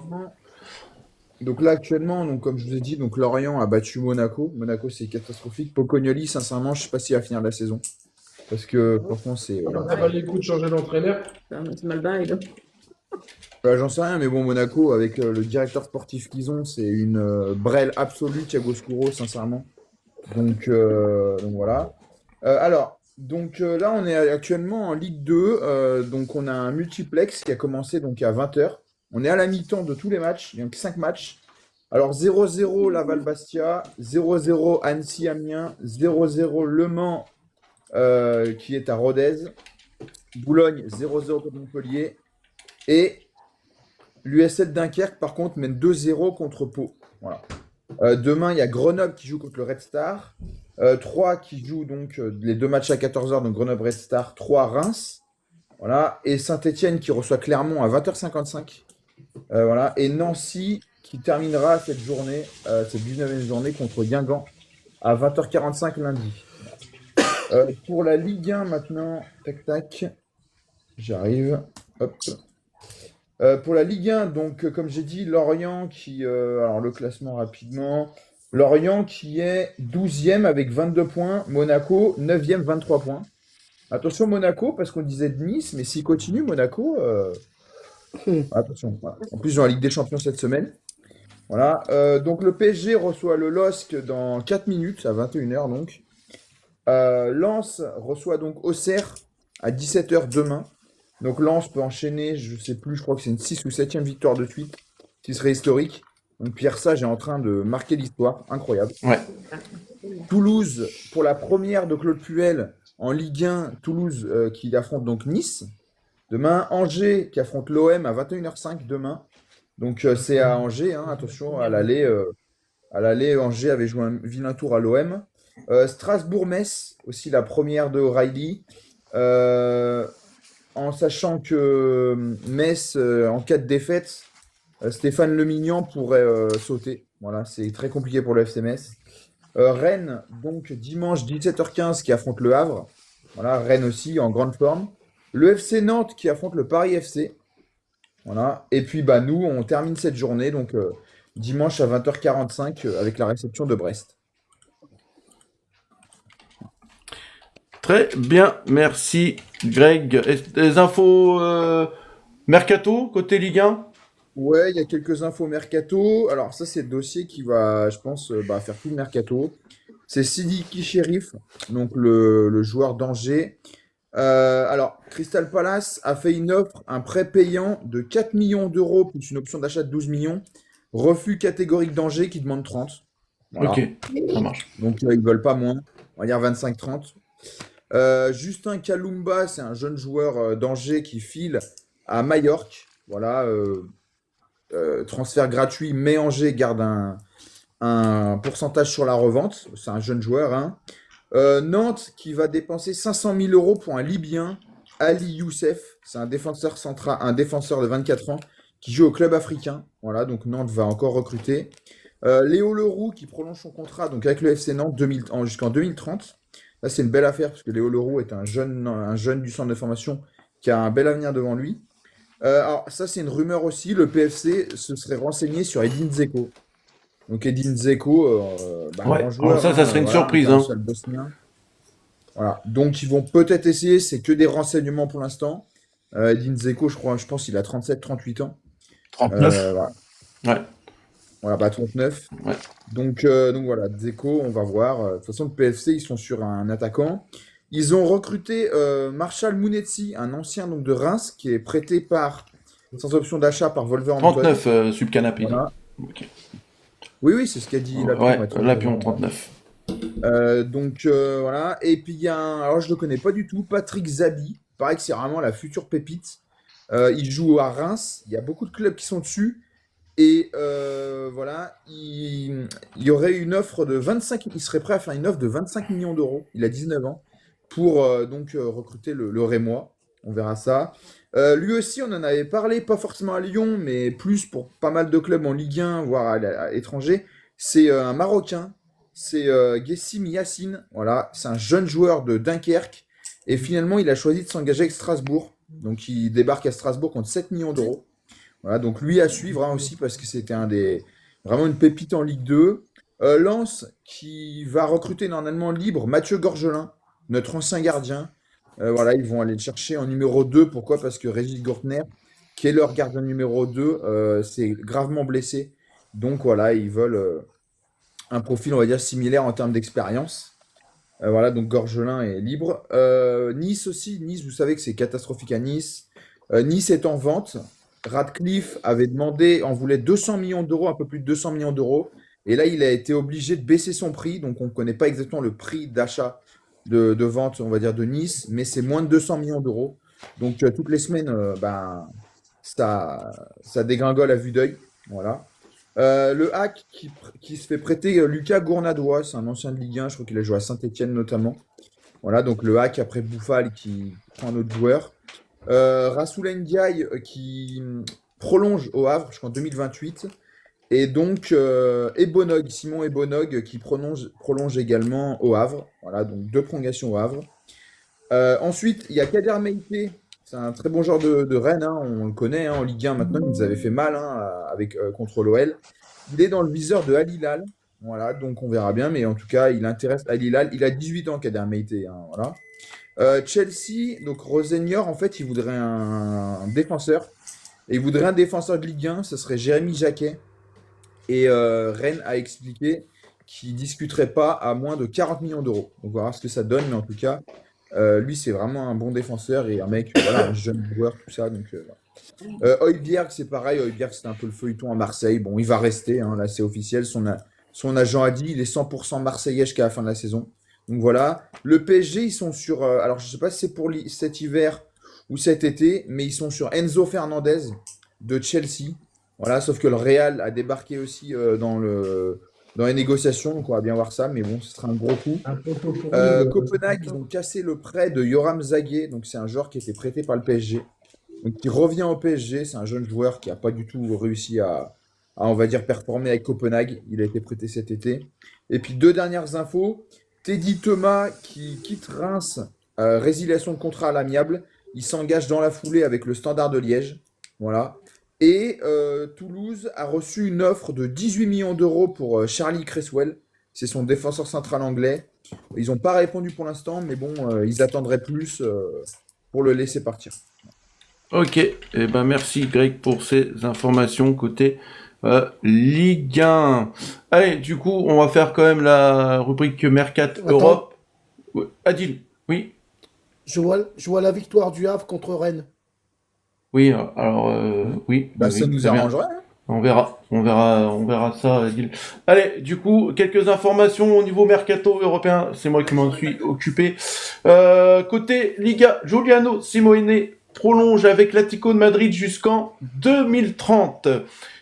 Donc là actuellement, donc comme je vous ai dit, donc Lorient a battu Monaco. Monaco c'est catastrophique. Pocognoli, sincèrement, je sais pas s'il va finir la saison. Parce que franchement, c'est. On n'a pas les coups de changer d'entraîneur. C'est mal barré, là. J'en sais rien, mais bon, Monaco, avec le directeur sportif qu'ils ont, c'est une brêle absolue, Thiago Scuro, sincèrement. Donc voilà. Donc là, on est actuellement en Ligue 2. Donc on a un multiplex qui a commencé donc à 20h. On est à la mi-temps de tous les matchs. Il y a que 5 matchs. Alors 0-0 Laval-Bastia, 0-0 Annecy-Amiens, 0-0 Le Mans qui est à Rodez, Boulogne 0-0 contre Montpellier et l'USL Dunkerque par contre mène 2-0 contre Pau. Voilà. Demain il y a Grenoble qui joue contre le Red Star, 3 qui joue donc les 2 matchs à 14h, donc Grenoble Red Star, 3 Reims, voilà, et Saint-Étienne qui reçoit Clermont à 20h55. Voilà, et Nancy qui terminera cette journée, cette 19e journée contre Guingamp à 20h45 lundi. Pour la Ligue 1 maintenant, tac tac, j'arrive, hop. Pour la Ligue 1, donc comme j'ai dit, Lorient qui, alors le classement rapidement, Lorient qui est 12e avec 22 points, Monaco 9e 23 points. Attention Monaco, parce qu'on disait de Nice, mais s'il continue Monaco, attention. Voilà. En plus, ils ont la Ligue des Champions cette semaine. Voilà. Donc, le PSG reçoit le LOSC dans 4 minutes, à 21h donc. Lens reçoit donc Auxerre à 17h demain. Donc, Lens peut enchaîner, je sais plus, je crois que c'est une 6 ou 7e victoire de suite, qui serait historique. Donc, Pierre Sage est en train de marquer l'histoire. Incroyable. Ouais. Toulouse, pour la première de Claude Puel en Ligue 1, Toulouse qui affronte donc Nice. Demain, Angers qui affronte l'OM à 21h05 demain. Donc c'est à Angers, hein, attention, à l'aller, Angers avait joué un vilain tour à l'OM. Strasbourg-Metz, aussi la première de O'Reilly. En sachant que Metz, en cas de défaite, Stéphane Lemignan pourrait sauter. Voilà, c'est très compliqué pour le FC Metz. Rennes, donc dimanche 17h15 qui affronte le Havre. Voilà, Rennes aussi en grande forme. Le FC Nantes qui affronte le Paris FC. Voilà. Et puis bah nous, on termine cette journée, donc dimanche à 20h45 avec la réception de Brest. Très bien, merci Greg. Des infos mercato côté Ligue 1? Ouais, il y a quelques infos mercato. Alors ça, c'est le dossier qui va, je pense, faire tout le mercato. C'est Sidiki Chérif, donc le joueur d'Angers. Alors, Crystal Palace a fait une offre, un prêt payant de 4 millions d'euros plus une option d'achat de 12 millions. Refus catégorique d'Angers qui demande 30. Voilà. Ok, ça marche. Donc ils veulent pas moins. On va dire 25-30. Justin Kalumba, c'est un jeune joueur d'Angers qui file à Majorque. Voilà. Transfert gratuit, mais Angers garde un pourcentage sur la revente. C'est un jeune joueur. Hein. Nantes qui va dépenser 500 000 euros pour un Libyen, Ali Youssef. C'est un défenseur central, un défenseur de 24 ans qui joue au club africain. Voilà, donc Nantes va encore recruter. Léo Leroux qui prolonge son contrat donc avec le FC Nantes jusqu'en 2030. Là, c'est une belle affaire parce que Léo Leroux est un jeune du centre de formation qui a un bel avenir devant lui. Alors, ça, c'est une rumeur aussi. Le PFC se serait renseigné sur Edin Dzeko. Donc, Edin Dzeko, ouais, grand joueur. Ça serait une surprise. Hein. Bosnien. Voilà. Donc, ils vont peut-être essayer. C'est que des renseignements pour l'instant. Edin Dzeko, je pense qu'il a 37-38 ans. 39. Voilà. Ouais. Voilà, 39. Ouais. Donc voilà, Dzeko, on va voir. De toute façon, le PFC, ils sont sur un attaquant. Ils ont recruté Marshall Mounetsi, un ancien donc, de Reims, qui est prêté sans option d'achat par Wolverhampton. 39 Subcanapé. Voilà. Ok. Oui, c'est ce qu'a dit Lapion. Ouais, Lapion 39. Voilà. Et puis il y a alors je le connais pas du tout, Patrick Zabi. Pareil que c'est vraiment la future pépite. Il joue à Reims. Il y a beaucoup de clubs qui sont dessus. Et voilà, il y aurait une offre de 25. Il serait prêt à faire une offre de 25 millions d'euros. Il a 19 ans pour recruter le Rémois. On verra ça. Lui aussi, on en avait parlé, pas forcément à Lyon, mais plus pour pas mal de clubs en Ligue 1, voire à l'étranger. C'est un Marocain. C'est Gessim Yassine. Voilà, c'est un jeune joueur de Dunkerque. Et finalement, il a choisi de s'engager avec Strasbourg. Donc, il débarque à Strasbourg contre 7 millions d'euros. Voilà, donc lui à suivre aussi parce que c'était vraiment une pépite en Ligue 2. Lens qui va recruter normalement libre Mathieu Gorgelin, notre ancien gardien. Voilà, ils vont aller le chercher en numéro 2. Pourquoi? Parce que Régis Gortner, qui est leur gardien numéro 2, s'est gravement blessé. Donc voilà, ils veulent un profil, on va dire, similaire en termes d'expérience. Voilà, donc Gorgelin est libre. Nice aussi. Nice, vous savez que c'est catastrophique à Nice. Nice est en vente. Radcliffe en voulait 200 millions d'euros, un peu plus de 200 millions d'euros. Et là, il a été obligé de baisser son prix. Donc, on ne connaît pas exactement le prix d'achat de vente, on va dire, de Nice. Mais c'est moins de 200 millions d'euros. Donc, toutes les semaines, ça dégringole à vue d'œil. Voilà. Le Hack qui se fait prêter Lucas Gournadois. C'est un ancien de Ligue 1. Je crois qu'il a joué à Saint-Etienne notamment. Voilà, donc le Hack après Bouffal qui prend un autre joueur. Rassoul Ndiaye qui prolonge au Havre jusqu'en 2028. Et donc Simon Ebonog qui prolonge également au Havre. Voilà, donc 2 prolongations au Havre. Ensuite, il y a Kader Meïté. C'est un très bon joueur de Rennes. Hein, on le connaît en Ligue 1 maintenant. Il nous avait fait mal contre l'OL. Il est dans le viseur de Al Hilal. Voilà, donc on verra bien. Mais en tout cas, il intéresse Al Hilal. Il a 18 ans, Kader Meïté. Hein, voilà. Chelsea, donc Rosenior, en fait, il voudrait un défenseur. Et il voudrait un défenseur de Ligue 1, ce serait Jérémy Jacquet. Et Rennes a expliqué qu'il ne discuterait pas à moins de 40 millions d'euros. Donc, on va voir ce que ça donne, mais en tout cas, lui, c'est vraiment un bon défenseur et un mec, voilà, un jeune joueur, tout ça. Donc, Højbjerg, c'est pareil. Højbjerg, c'était un peu le feuilleton à Marseille. Bon, il va rester, hein, là, c'est officiel. Son agent a dit il est 100% marseillais jusqu'à la fin de la saison. Donc voilà, le PSG, ils sont sur... alors, je ne sais pas si c'est pour cet hiver ou cet été, mais ils sont sur Enzo Fernandez de Chelsea. Voilà, sauf que le Real a débarqué aussi dans les négociations, donc on va bien voir ça, mais bon, ce sera un gros coup. Copenhague, ils ont cassé le prêt de Yoram Zagué, donc c'est un joueur qui était prêté par le PSG, donc qui revient au PSG. C'est un jeune joueur qui n'a pas du tout réussi à, on va dire, performer avec Copenhague. Il a été prêté cet été. Et puis 2 dernières infos. Teddy Thomas qui quitte Reims, résiliation de contrat à l'amiable. Il s'engage dans la foulée avec le Standard de Liège. Voilà. Et Toulouse a reçu une offre de 18 millions d'euros pour Charlie Cresswell. C'est son défenseur central anglais. Ils n'ont pas répondu pour l'instant, mais bon, ils attendraient plus pour le laisser partir. Ok, eh ben merci Greg pour ces informations côté Ligue 1. Allez, du coup, on va faire quand même la rubrique Mercat Europe. Adil, oui. Je vois la victoire du Havre contre Rennes. Oui, alors oui. Ça oui, nous arrangerait. Hein. On verra ça, Adil. Allez, du coup, quelques informations au niveau mercato européen. C'est moi qui m'en suis occupé. Côté Liga, Giuliano Simeone prolonge avec l'Atlético de Madrid jusqu'en 2030.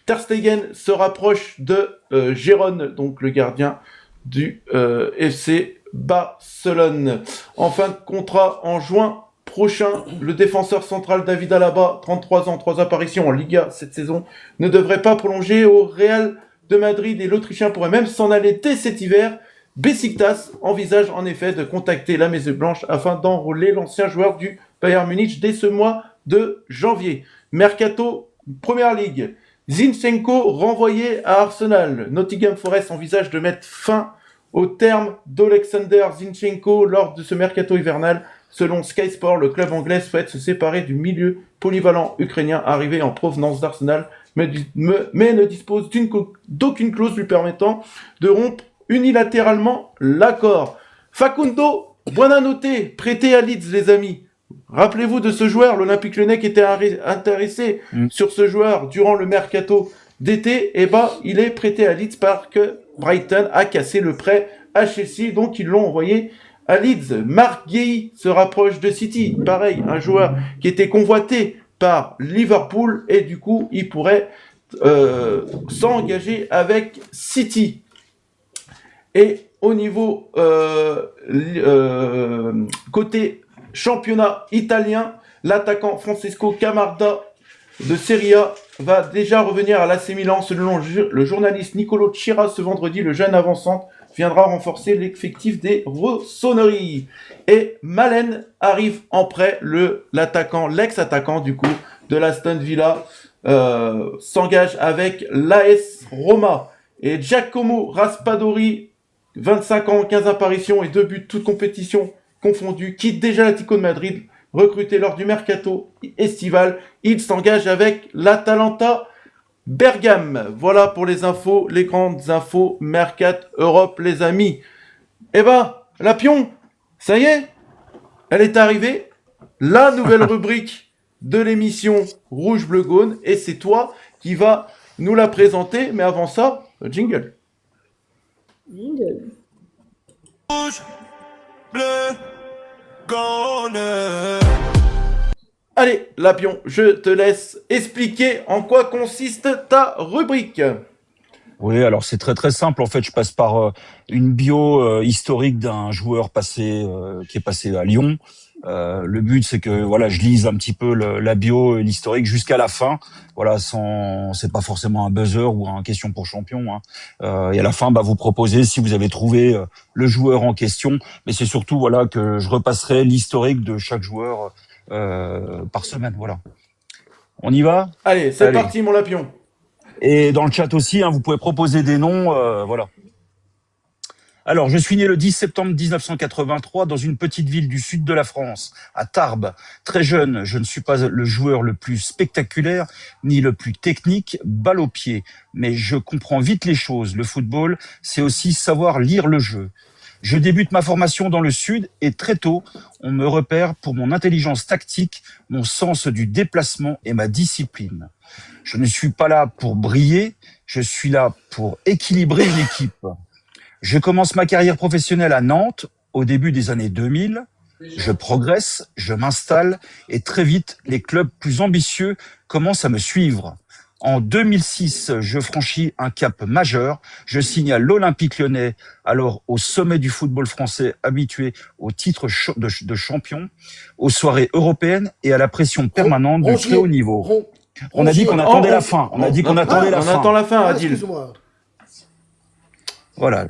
Ter Stegen se rapproche de Gérone, donc le gardien du FC Barcelone. En fin de contrat en juin prochain, le défenseur central David Alaba, 33 ans, 3 apparitions en Liga cette saison, ne devrait pas prolonger au Real de Madrid et l'Autrichien pourrait même s'en aller dès cet hiver. Besiktas envisage en effet de contacter la Maison Blanche afin d'enrôler l'ancien joueur du Bayern Munich dès ce mois de janvier. Mercato, Première Ligue. Zinchenko renvoyé à Arsenal. Nottingham Forest envisage de mettre fin au terme d'Alexander Zinchenko lors de ce mercato hivernal. Selon Sky Sport, le club anglais souhaite se séparer du milieu polyvalent ukrainien arrivé en provenance d'Arsenal, mais ne dispose d'aucune clause lui permettant de rompre unilatéralement l'accord. Facundo Buonanotte, prêté à Leeds, les amis. Rappelez-vous de ce joueur, l'Olympique Lyonnais qui était intéressé sur ce joueur durant le mercato d'été. Et il est prêté à Leeds parce que Brighton a cassé le prêt à Chelsea, donc ils l'ont envoyé à Leeds. Marc Guéhi se rapproche de City. Pareil, un joueur qui était convoité par Liverpool et du coup, il pourrait s'engager avec City. Et au niveau côté championnat italien, l'attaquant Francesco Camarda de Serie A va déjà revenir à l'AC Milan. Selon le journaliste Nicolo Chira, ce vendredi, le jeune avançant viendra renforcer l'effectif des Rossoneri. Et Malen arrive en prêt, l'ex-attaquant du coup de l'Aston Villa, s'engage avec l'AS Roma. Et Giacomo Raspadori, 25 ans, 15 apparitions et 2 buts, toutes compétitions confondues, quitte déjà l'Atlético de Madrid, recruté lors du mercato estival. Il s'engage avec l'Atalanta Bergame. Voilà pour les infos, les grandes infos Mercat Europe, les amis. La Pion, ça y est, elle est arrivée. La nouvelle rubrique de l'émission Rouge Bleu Gaune, et c'est toi qui vas nous la présenter. Mais avant ça, le jingle. Rouge, bleu, gaune. Allez, Lapion, je te laisse expliquer en quoi consiste ta rubrique. Oui, alors c'est très très simple. En fait, je passe par une bio historique d'un joueur qui est passé à Lyon. Le but, c'est que je lise un petit peu la bio et l'historique jusqu'à la fin. C'est pas forcément un buzzer ou un question pour champion. Et à la fin, vous proposez si vous avez trouvé le joueur en question. Mais c'est surtout que je repasserai l'historique de chaque joueur par semaine. Voilà. On y va ? Allez, c'est parti, mon Lapion. Et dans le chat aussi, vous pouvez proposer des noms. Voilà. Alors, je suis né le 10 septembre 1983 dans une petite ville du sud de la France, à Tarbes. Très jeune, je ne suis pas le joueur le plus spectaculaire, ni le plus technique, balle au pied. Mais je comprends vite les choses. Le football, c'est aussi savoir lire le jeu. Je débute ma formation dans le sud et très tôt, on me repère pour mon intelligence tactique, mon sens du déplacement et ma discipline. Je ne suis pas là pour briller, je suis là pour équilibrer une équipe. Je commence ma carrière professionnelle à Nantes au début des années 2000. Je progresse, je m'installe et très vite, les clubs plus ambitieux commencent à me suivre. En 2006, je franchis un cap majeur. Je signe à l'Olympique Lyonnais, alors au sommet du football français, habitué au titre de champion, aux soirées européennes et à la pression permanente du très haut niveau. On a dit qu'on attendait la fin. On a dit qu'on attendait la fin. On attend la fin, Adil. Excuse-moi. Voilà,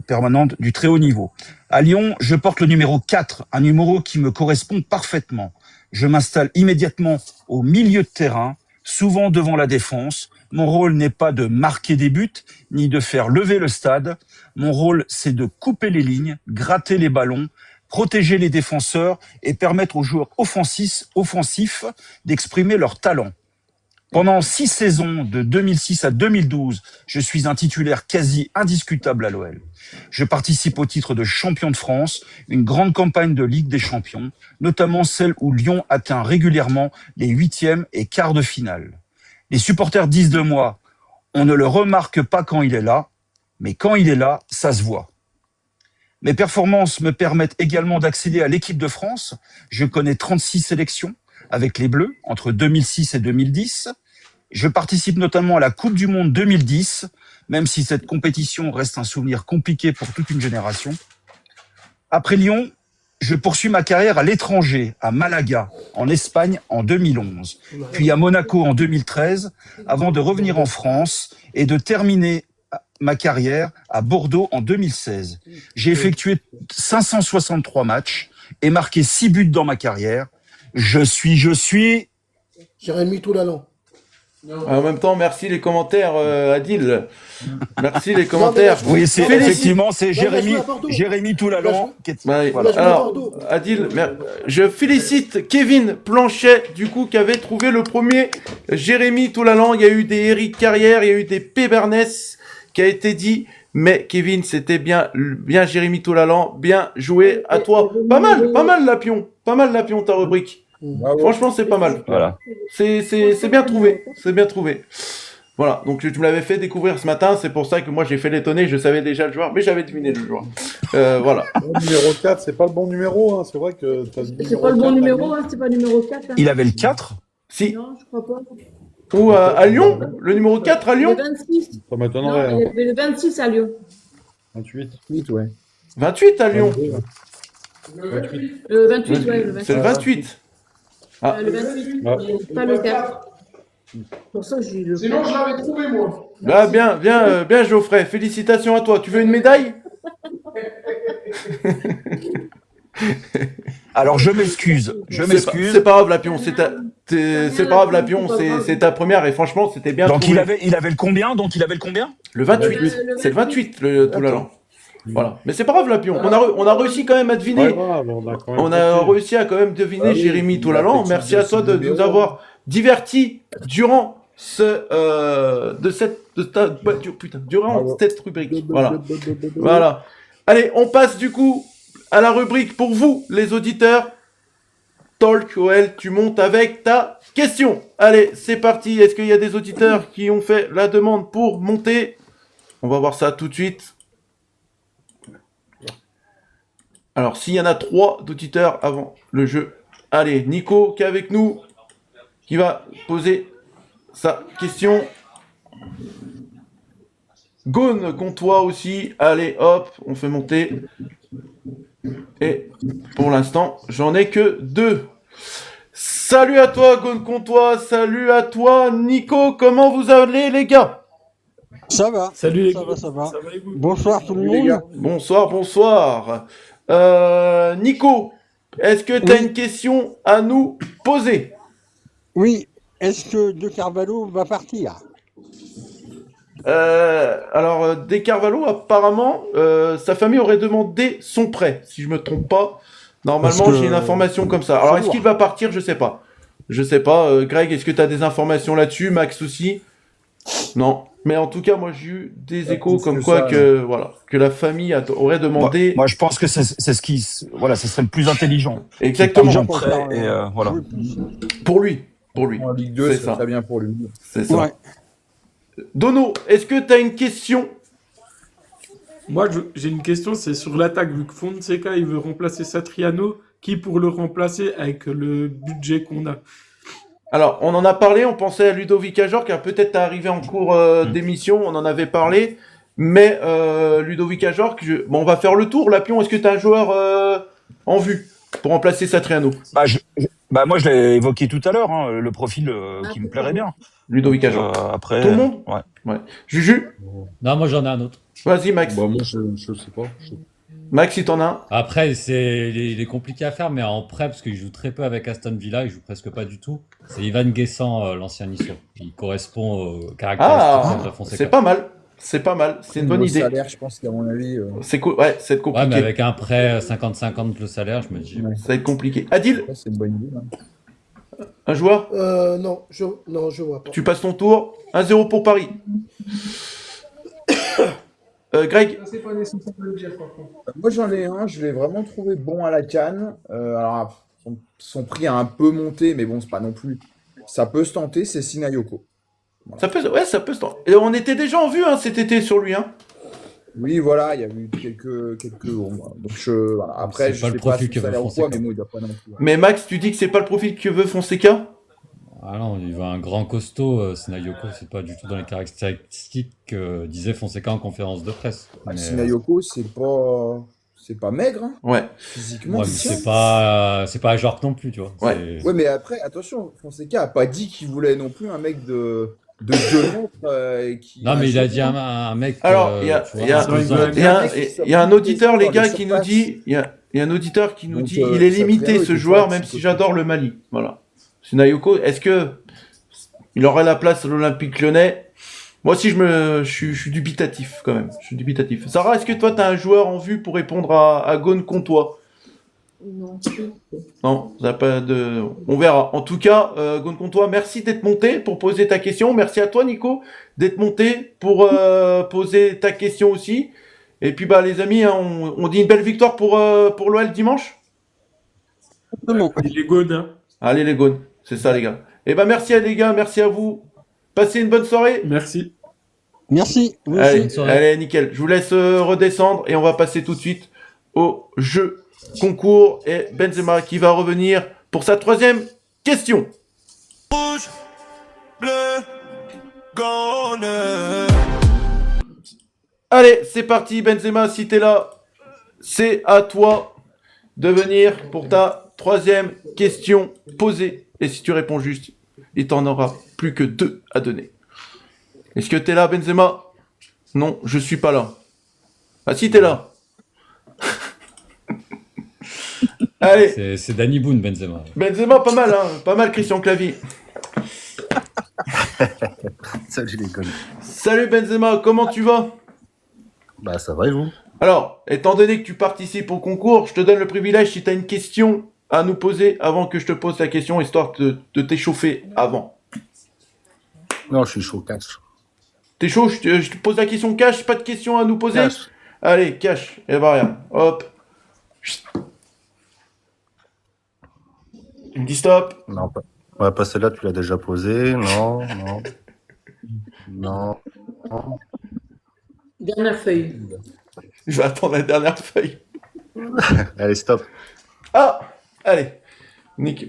permanente du très haut niveau. À Lyon, je porte le numéro 4, un numéro qui me correspond parfaitement. Je m'installe immédiatement au milieu de terrain, souvent devant la défense. Mon rôle n'est pas de marquer des buts, ni de faire lever le stade. Mon rôle, c'est de couper les lignes, gratter les ballons, protéger les défenseurs et permettre aux joueurs offensifs d'exprimer leur talent. Pendant 6 saisons, de 2006 à 2012, je suis un titulaire quasi indiscutable à l'OL. Je participe au titre de champion de France, une grande campagne de Ligue des Champions, notamment celle où Lyon atteint régulièrement les 8e et quarts de finale. Les supporters disent de moi, on ne le remarque pas quand il est là, mais quand il est là, ça se voit. Mes performances me permettent également d'accéder à l'équipe de France. Je connais 36 sélections avec les Bleus entre 2006 et 2010. Je participe notamment à la Coupe du Monde 2010, même si cette compétition reste un souvenir compliqué pour toute une génération. Après Lyon, je poursuis ma carrière à l'étranger, à Malaga, en Espagne en 2011, puis à Monaco en 2013, avant de revenir en France et de terminer ma carrière à Bordeaux en 2016. J'ai effectué 563 matchs et marqué 6 buts dans ma carrière. Je suis. Jérémy Toulalan. En même temps, merci les commentaires, Adil. Merci les commentaires. Oui, c'est effectivement, c'est Non, mais Jérémy Toulalan. Voilà. Alors, Adil, je félicite Kevin Planchet, du coup, qui avait trouvé le premier Jérémy Toulalan. Il y a eu des Eric Carrière, il y a eu des P. Bernès qui a été dit. Mais Kevin, c'était bien Jérémy Toulalan, bien joué à toi. Pas mal Lapion, ta rubrique. Bravo. Franchement, c'est pas mal. Voilà. C'est bien trouvé, Voilà, donc tu me l'avais fait découvrir ce matin, c'est pour ça que moi j'ai fait l'étonné, je savais déjà le joueur, mais j'avais deviné le joueur. Voilà. Le numéro 4, c'est pas le bon numéro, hein. C'est vrai que t'as le C'est pas le bon numéro, hein, c'est pas le numéro 4. Hein. Il avait le 4? Si. Non, je crois pas. Ou à Lyon, le numéro 4 à Lyon. Le 26. Ça Non, m'étonnerait. il y avait le 26 à Lyon. 28. 8, ouais. 28 à Lyon. 28. Le 28, ouais, le 28. C'est le 28. Ah. Le 28, Ah. pas le 4. Pour ça, j'ai le. Sinon, je l'avais trouvé, moi. Ah, bien Geoffrey, félicitations à toi. Tu veux une médaille? Alors je m'excuse. C'est pas grave, Lapion, c'est pas grave, Lapion, c'est ta première et franchement, c'était bien Donc trouvé. il avait le combien? Le 28, c'est le 28, le Toulalan. Voilà. Mais c'est pas grave, Lapion. On a réussi quand même à deviner. On a réussi à quand même deviner Jérémy Toulalan. Merci à toi de nous avoir divertis durant durant cette rubrique. Voilà. Allez, on passe du coup à la rubrique pour vous, les auditeurs. Talk OL, tu montes avec ta question. Allez, c'est parti. Est-ce qu'il y a des auditeurs qui ont fait la demande pour monter? On va voir ça tout de suite. Alors, s'il y en a 3 d'auditeurs avant le jeu. Allez, Nico qui est avec nous, qui va poser sa question. Gone, contre toi aussi. Allez, hop, on fait monter. Et pour l'instant, j'en ai que 2. Salut à toi, Gone Comtois. Salut à toi, Nico. Comment vous allez, les gars? Ça va. Salut les Ça gars. va, ça va. Ça va et vous? Bonsoir tout le Salut, les monde. gars. Bonsoir. Nico, est-ce que tu as une question à nous poser? Oui. Est-ce que De Carvalho va partir? Alors, De Carvalho, apparemment, sa famille aurait demandé son prêt, si je me trompe pas. Normalement, j'ai une information comme ça. Alors, est-ce qu'il va partir? Je sais pas. Greg, est-ce que tu as des informations là-dessus? Max aussi? Non. Mais en tout cas, moi, j'ai eu des échos comme quoi que la famille aurait demandé. Moi, je pense que c'est ce qui, voilà, ce serait le plus intelligent. Exactement. Argent prêt et voilà. Pour lui. En Ligue 2, C'est c'est ça. très bien pour lui. C'est ça. Ouais. Dono, est-ce que tu as une question? Moi, j'ai une question, c'est sur l'attaque. Vu que Fonseca, il veut remplacer Satriano, qui pour le remplacer avec le budget qu'on a? Alors, on en a parlé, on pensait à Ludovic Ajor, qui a peut-être arrivé en cours d'émission, on en avait parlé, mais Ludovic Ajor, on va faire le tour. Lapion, est-ce que tu as un joueur en vue pour remplacer Satriano? Moi, je l'ai évoqué tout à l'heure, hein, le profil qui me plairait bien. Ludovic Ajor. Après, Tout le monde? Ouais. Juju? Non, moi j'en ai un autre. Vas-y, Max. Bah, moi, je sais pas. Max, si t'en as un. Après, il est compliqué à faire, mais en prêt, parce qu'il joue très peu avec Aston Villa, il joue presque pas du tout. C'est Ivan Guessant, l'ancien Niçois. Il correspond aux caractéristiques de Fonseca. C'est pas mal. C'est une bonne idée. Salaire, je pense qu'à mon avis. C'est cool. Ouais, c'est Ouais, compliqué. mais avec un prêt 50-50 le salaire, je me dis. Ouais. Ça va être compliqué. Adil, Ça, c'est une bonne idée. Hein. un joueur? Non, je vois pas. Tu passes ton tour. 1-0 pour Paris. Greg? C'est pas nécessaire de le dire, par contre. Moi, j'en ai un, je l'ai vraiment trouvé bon à la CAN. Alors, son prix a un peu monté, mais bon, c'est pas non plus. Ça peut se tenter, c'est Sinayoko. Ça peut se tenter. Et on était déjà en vue cet été sur lui. Oui, voilà, il y a eu quelques. Bon, donc, voilà. Après, C'est je pas sais le pas profil si que ça a veut l'air ou Fonseca. quoi, mais bon, il doit pas non plus. Mais Max, tu dis que c'est pas le profil que veut Fonseca? Ah non, il veut un grand costaud, Sinayoko, c'est pas du tout dans les caractéristiques que disait Fonseca en conférence de presse. Mais, Sinayoko, c'est pas maigre, hein, Ouais. physiquement. ouais, mais tiens. c'est pas Ajorc non plus, tu vois. Ouais. C'est- Ouais, mais après, attention, Fonseca a pas dit qu'il voulait non plus un mec de 2 mètres qui. Non, mais il a dit un mec. Alors, il y a un auditeur, les gars, qui nous surface. dit, il y a un auditeur qui nous Donc, dit, il est Satriano limité ce était joueur, pas même si si j'adore le Mali. Voilà. Sinayoko, est-ce que il aurait la place à l'Olympique Lyonnais? Moi aussi, je suis dubitatif quand même. Je suis dubitatif. Sarah, est-ce que toi, tu as un joueur en vue pour répondre à Gone Comtois? Non. Non, ça n'a pas de. On verra. En tout cas, Gone Comtois, merci d'être monté pour poser ta question. Merci à toi, Nico, d'être monté pour poser ta question aussi. Et puis, bah, les amis, hein, on dit une belle victoire pour l'OL dimanche. Les Gones, hein. Allez, les Gones, c'est ça, les gars. Et bah, merci à les gars, merci à vous. Passez une bonne soirée. Merci. Merci. Vous aussi. Allez, Bonne soirée. allez, nickel. Je vous laisse redescendre et on va passer tout de suite au jeu concours et Benzema qui va revenir pour sa 3e question. Rouge, bleu, gone. Allez, c'est parti Benzema, si t'es là, c'est à toi de venir pour ta 3e question posée. Et si tu réponds juste, il t'en aura plus que 2 à donner. Est-ce que t'es là Benzema? Non, je suis pas là. Ah si t'es là. Allez, C'est Danny Boone, Benzema. Benzema pas mal, hein, pas mal Christian Clavier. Salut les gars. Salut Benzema, comment tu vas? Bah ça va et vous? Alors, étant donné que tu participes au concours, je te donne le privilège si tu as une question à nous poser avant que je te pose la question, histoire de t'échauffer avant. Non, je suis chaud, cash. T'es chaud, je te pose la question cash, pas de question à nous poser? Cash. Allez, cash. Et bah regarde, hop. Tu me dis stop. Non, pas. Ouais, pas celle-là, tu l'as déjà posée. Non, non. Non. Non. Dernière feuille. Je vais attendre la dernière feuille. Allez, stop. Ah, allez.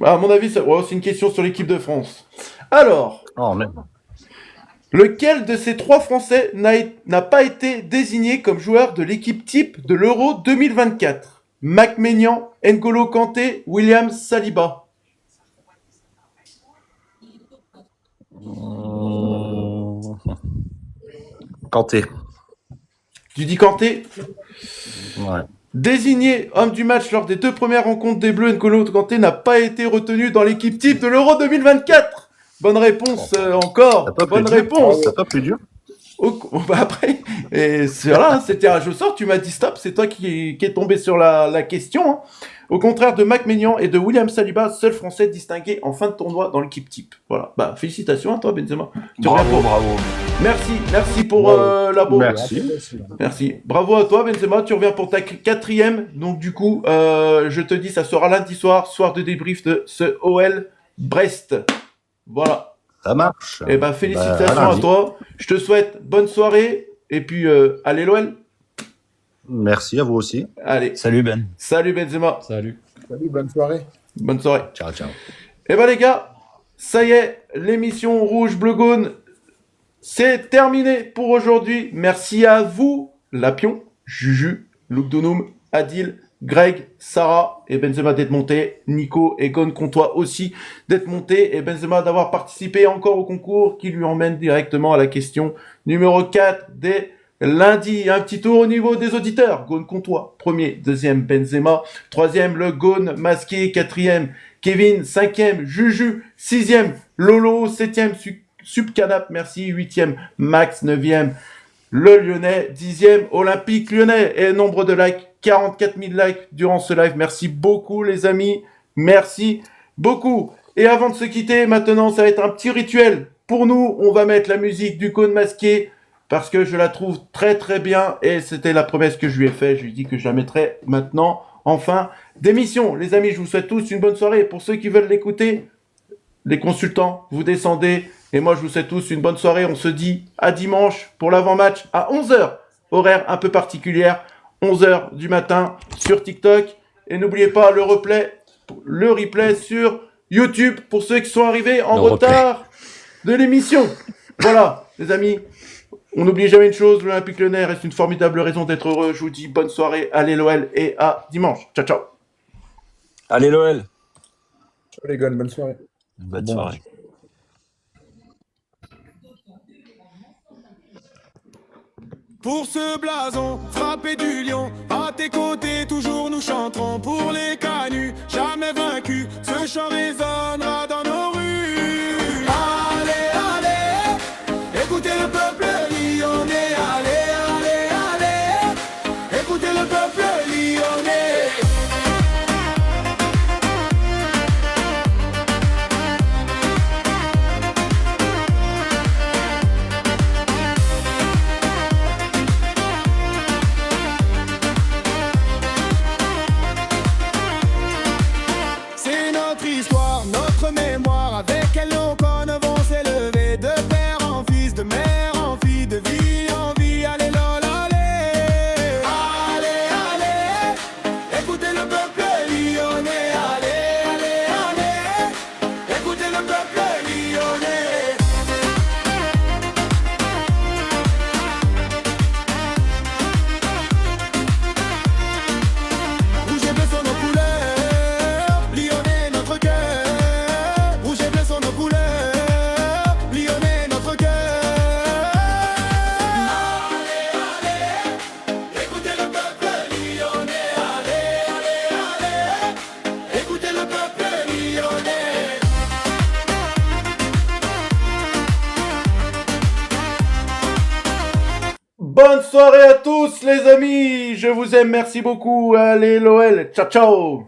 À mon avis, c'est une question sur l'équipe de France. Alors, Oh merde. lequel de ces 3 Français n'a pas été désigné comme joueur de l'équipe type de l'Euro 2024? Mac Maignan, N'Golo Kanté, William Saliba. Kanté. Tu dis Kanté? Ouais. Désigné homme du match lors des 2 premières rencontres des Bleus, N'Golo Kanté n'a pas été retenu dans l'équipe type de l'Euro 2024. Bonne réponse encore. Bonne réponse. C'est pas plus dur. Bah après, et voilà, c'était un jeu sort, tu m'as dit stop, c'est toi qui est tombé sur la question. Hein. Au contraire de Mac Maignan et de William Saliba, seul Français distingué en fin de tournoi dans l'équipe type. Voilà, bah félicitations à toi Benzema. Bravo. Merci pour la beau. Merci. Bravo à toi Benzema, tu reviens pour ta 4e. Donc du coup, je te dis, ça sera lundi soir de débrief de ce OL Brest. Voilà. Ça marche. Eh ben, félicitations à toi. Je te souhaite bonne soirée. Et puis, allez l'OL. Merci à vous aussi. Allez. Salut Ben. Salut Benzema. Salut. Salut, bonne soirée. Bonne soirée. Ciao, ciao. Eh ben les gars, ça y est, l'émission Rouge Bleu Gaune, c'est terminé pour aujourd'hui. Merci à vous, Lapion, Juju, Luc Donoum, Adil, Greg, Sarah et Benzema d'être monté, Nico et Gone Comtois aussi d'être monté et Benzema d'avoir participé encore au concours qui lui emmène directement à la question numéro 4 des lundis. Un petit tour au niveau des auditeurs. Gone Comtois, 1er, 2e Benzema, 3e le Gone masqué, 4e Kevin, 5e Juju, 6e Lolo, 7e Subcanap, merci, 8e Max, 9e le Lyonnais, 10e Olympique Lyonnais et nombre de likes, 44 000 likes durant ce live. Merci beaucoup les amis, merci beaucoup. Et avant de se quitter, maintenant ça va être un petit rituel. Pour nous, on va mettre la musique du Gone masqué parce que je la trouve très très bien et c'était la promesse que je lui ai faite. Je lui ai dit que je la mettrais maintenant en fin d'émission. Les amis, je vous souhaite tous une bonne soirée. Pour ceux qui veulent l'écouter, les consultants, vous descendez. Et moi, je vous souhaite tous une bonne soirée. On se dit à dimanche pour l'avant-match à 11h. Horaire un peu particulière. 11h du matin sur TikTok. Et n'oubliez pas le replay sur YouTube pour ceux qui sont arrivés en retard de l'émission. Voilà, les amis. On n'oublie jamais une chose, l'Olympique Lyonnais reste une formidable raison d'être heureux. Je vous dis bonne soirée, allez l'OL et à dimanche. Ciao, ciao. Allez l'OL. Ciao les gars, bonne soirée. Bonne soirée. Pour ce blason, frappé du lion, à tes côtés, toujours nous chanterons. Pour les canuts, jamais vaincus, ce chant résonnera dans nos rues. Allez, allez, écoutez le peuple lyonnais. Allez, allez, allez, écoutez le peuple lyonnais. bonne soirée à tous les amis. Je vous aime, merci beaucoup. Allez l'OL, ciao ciao.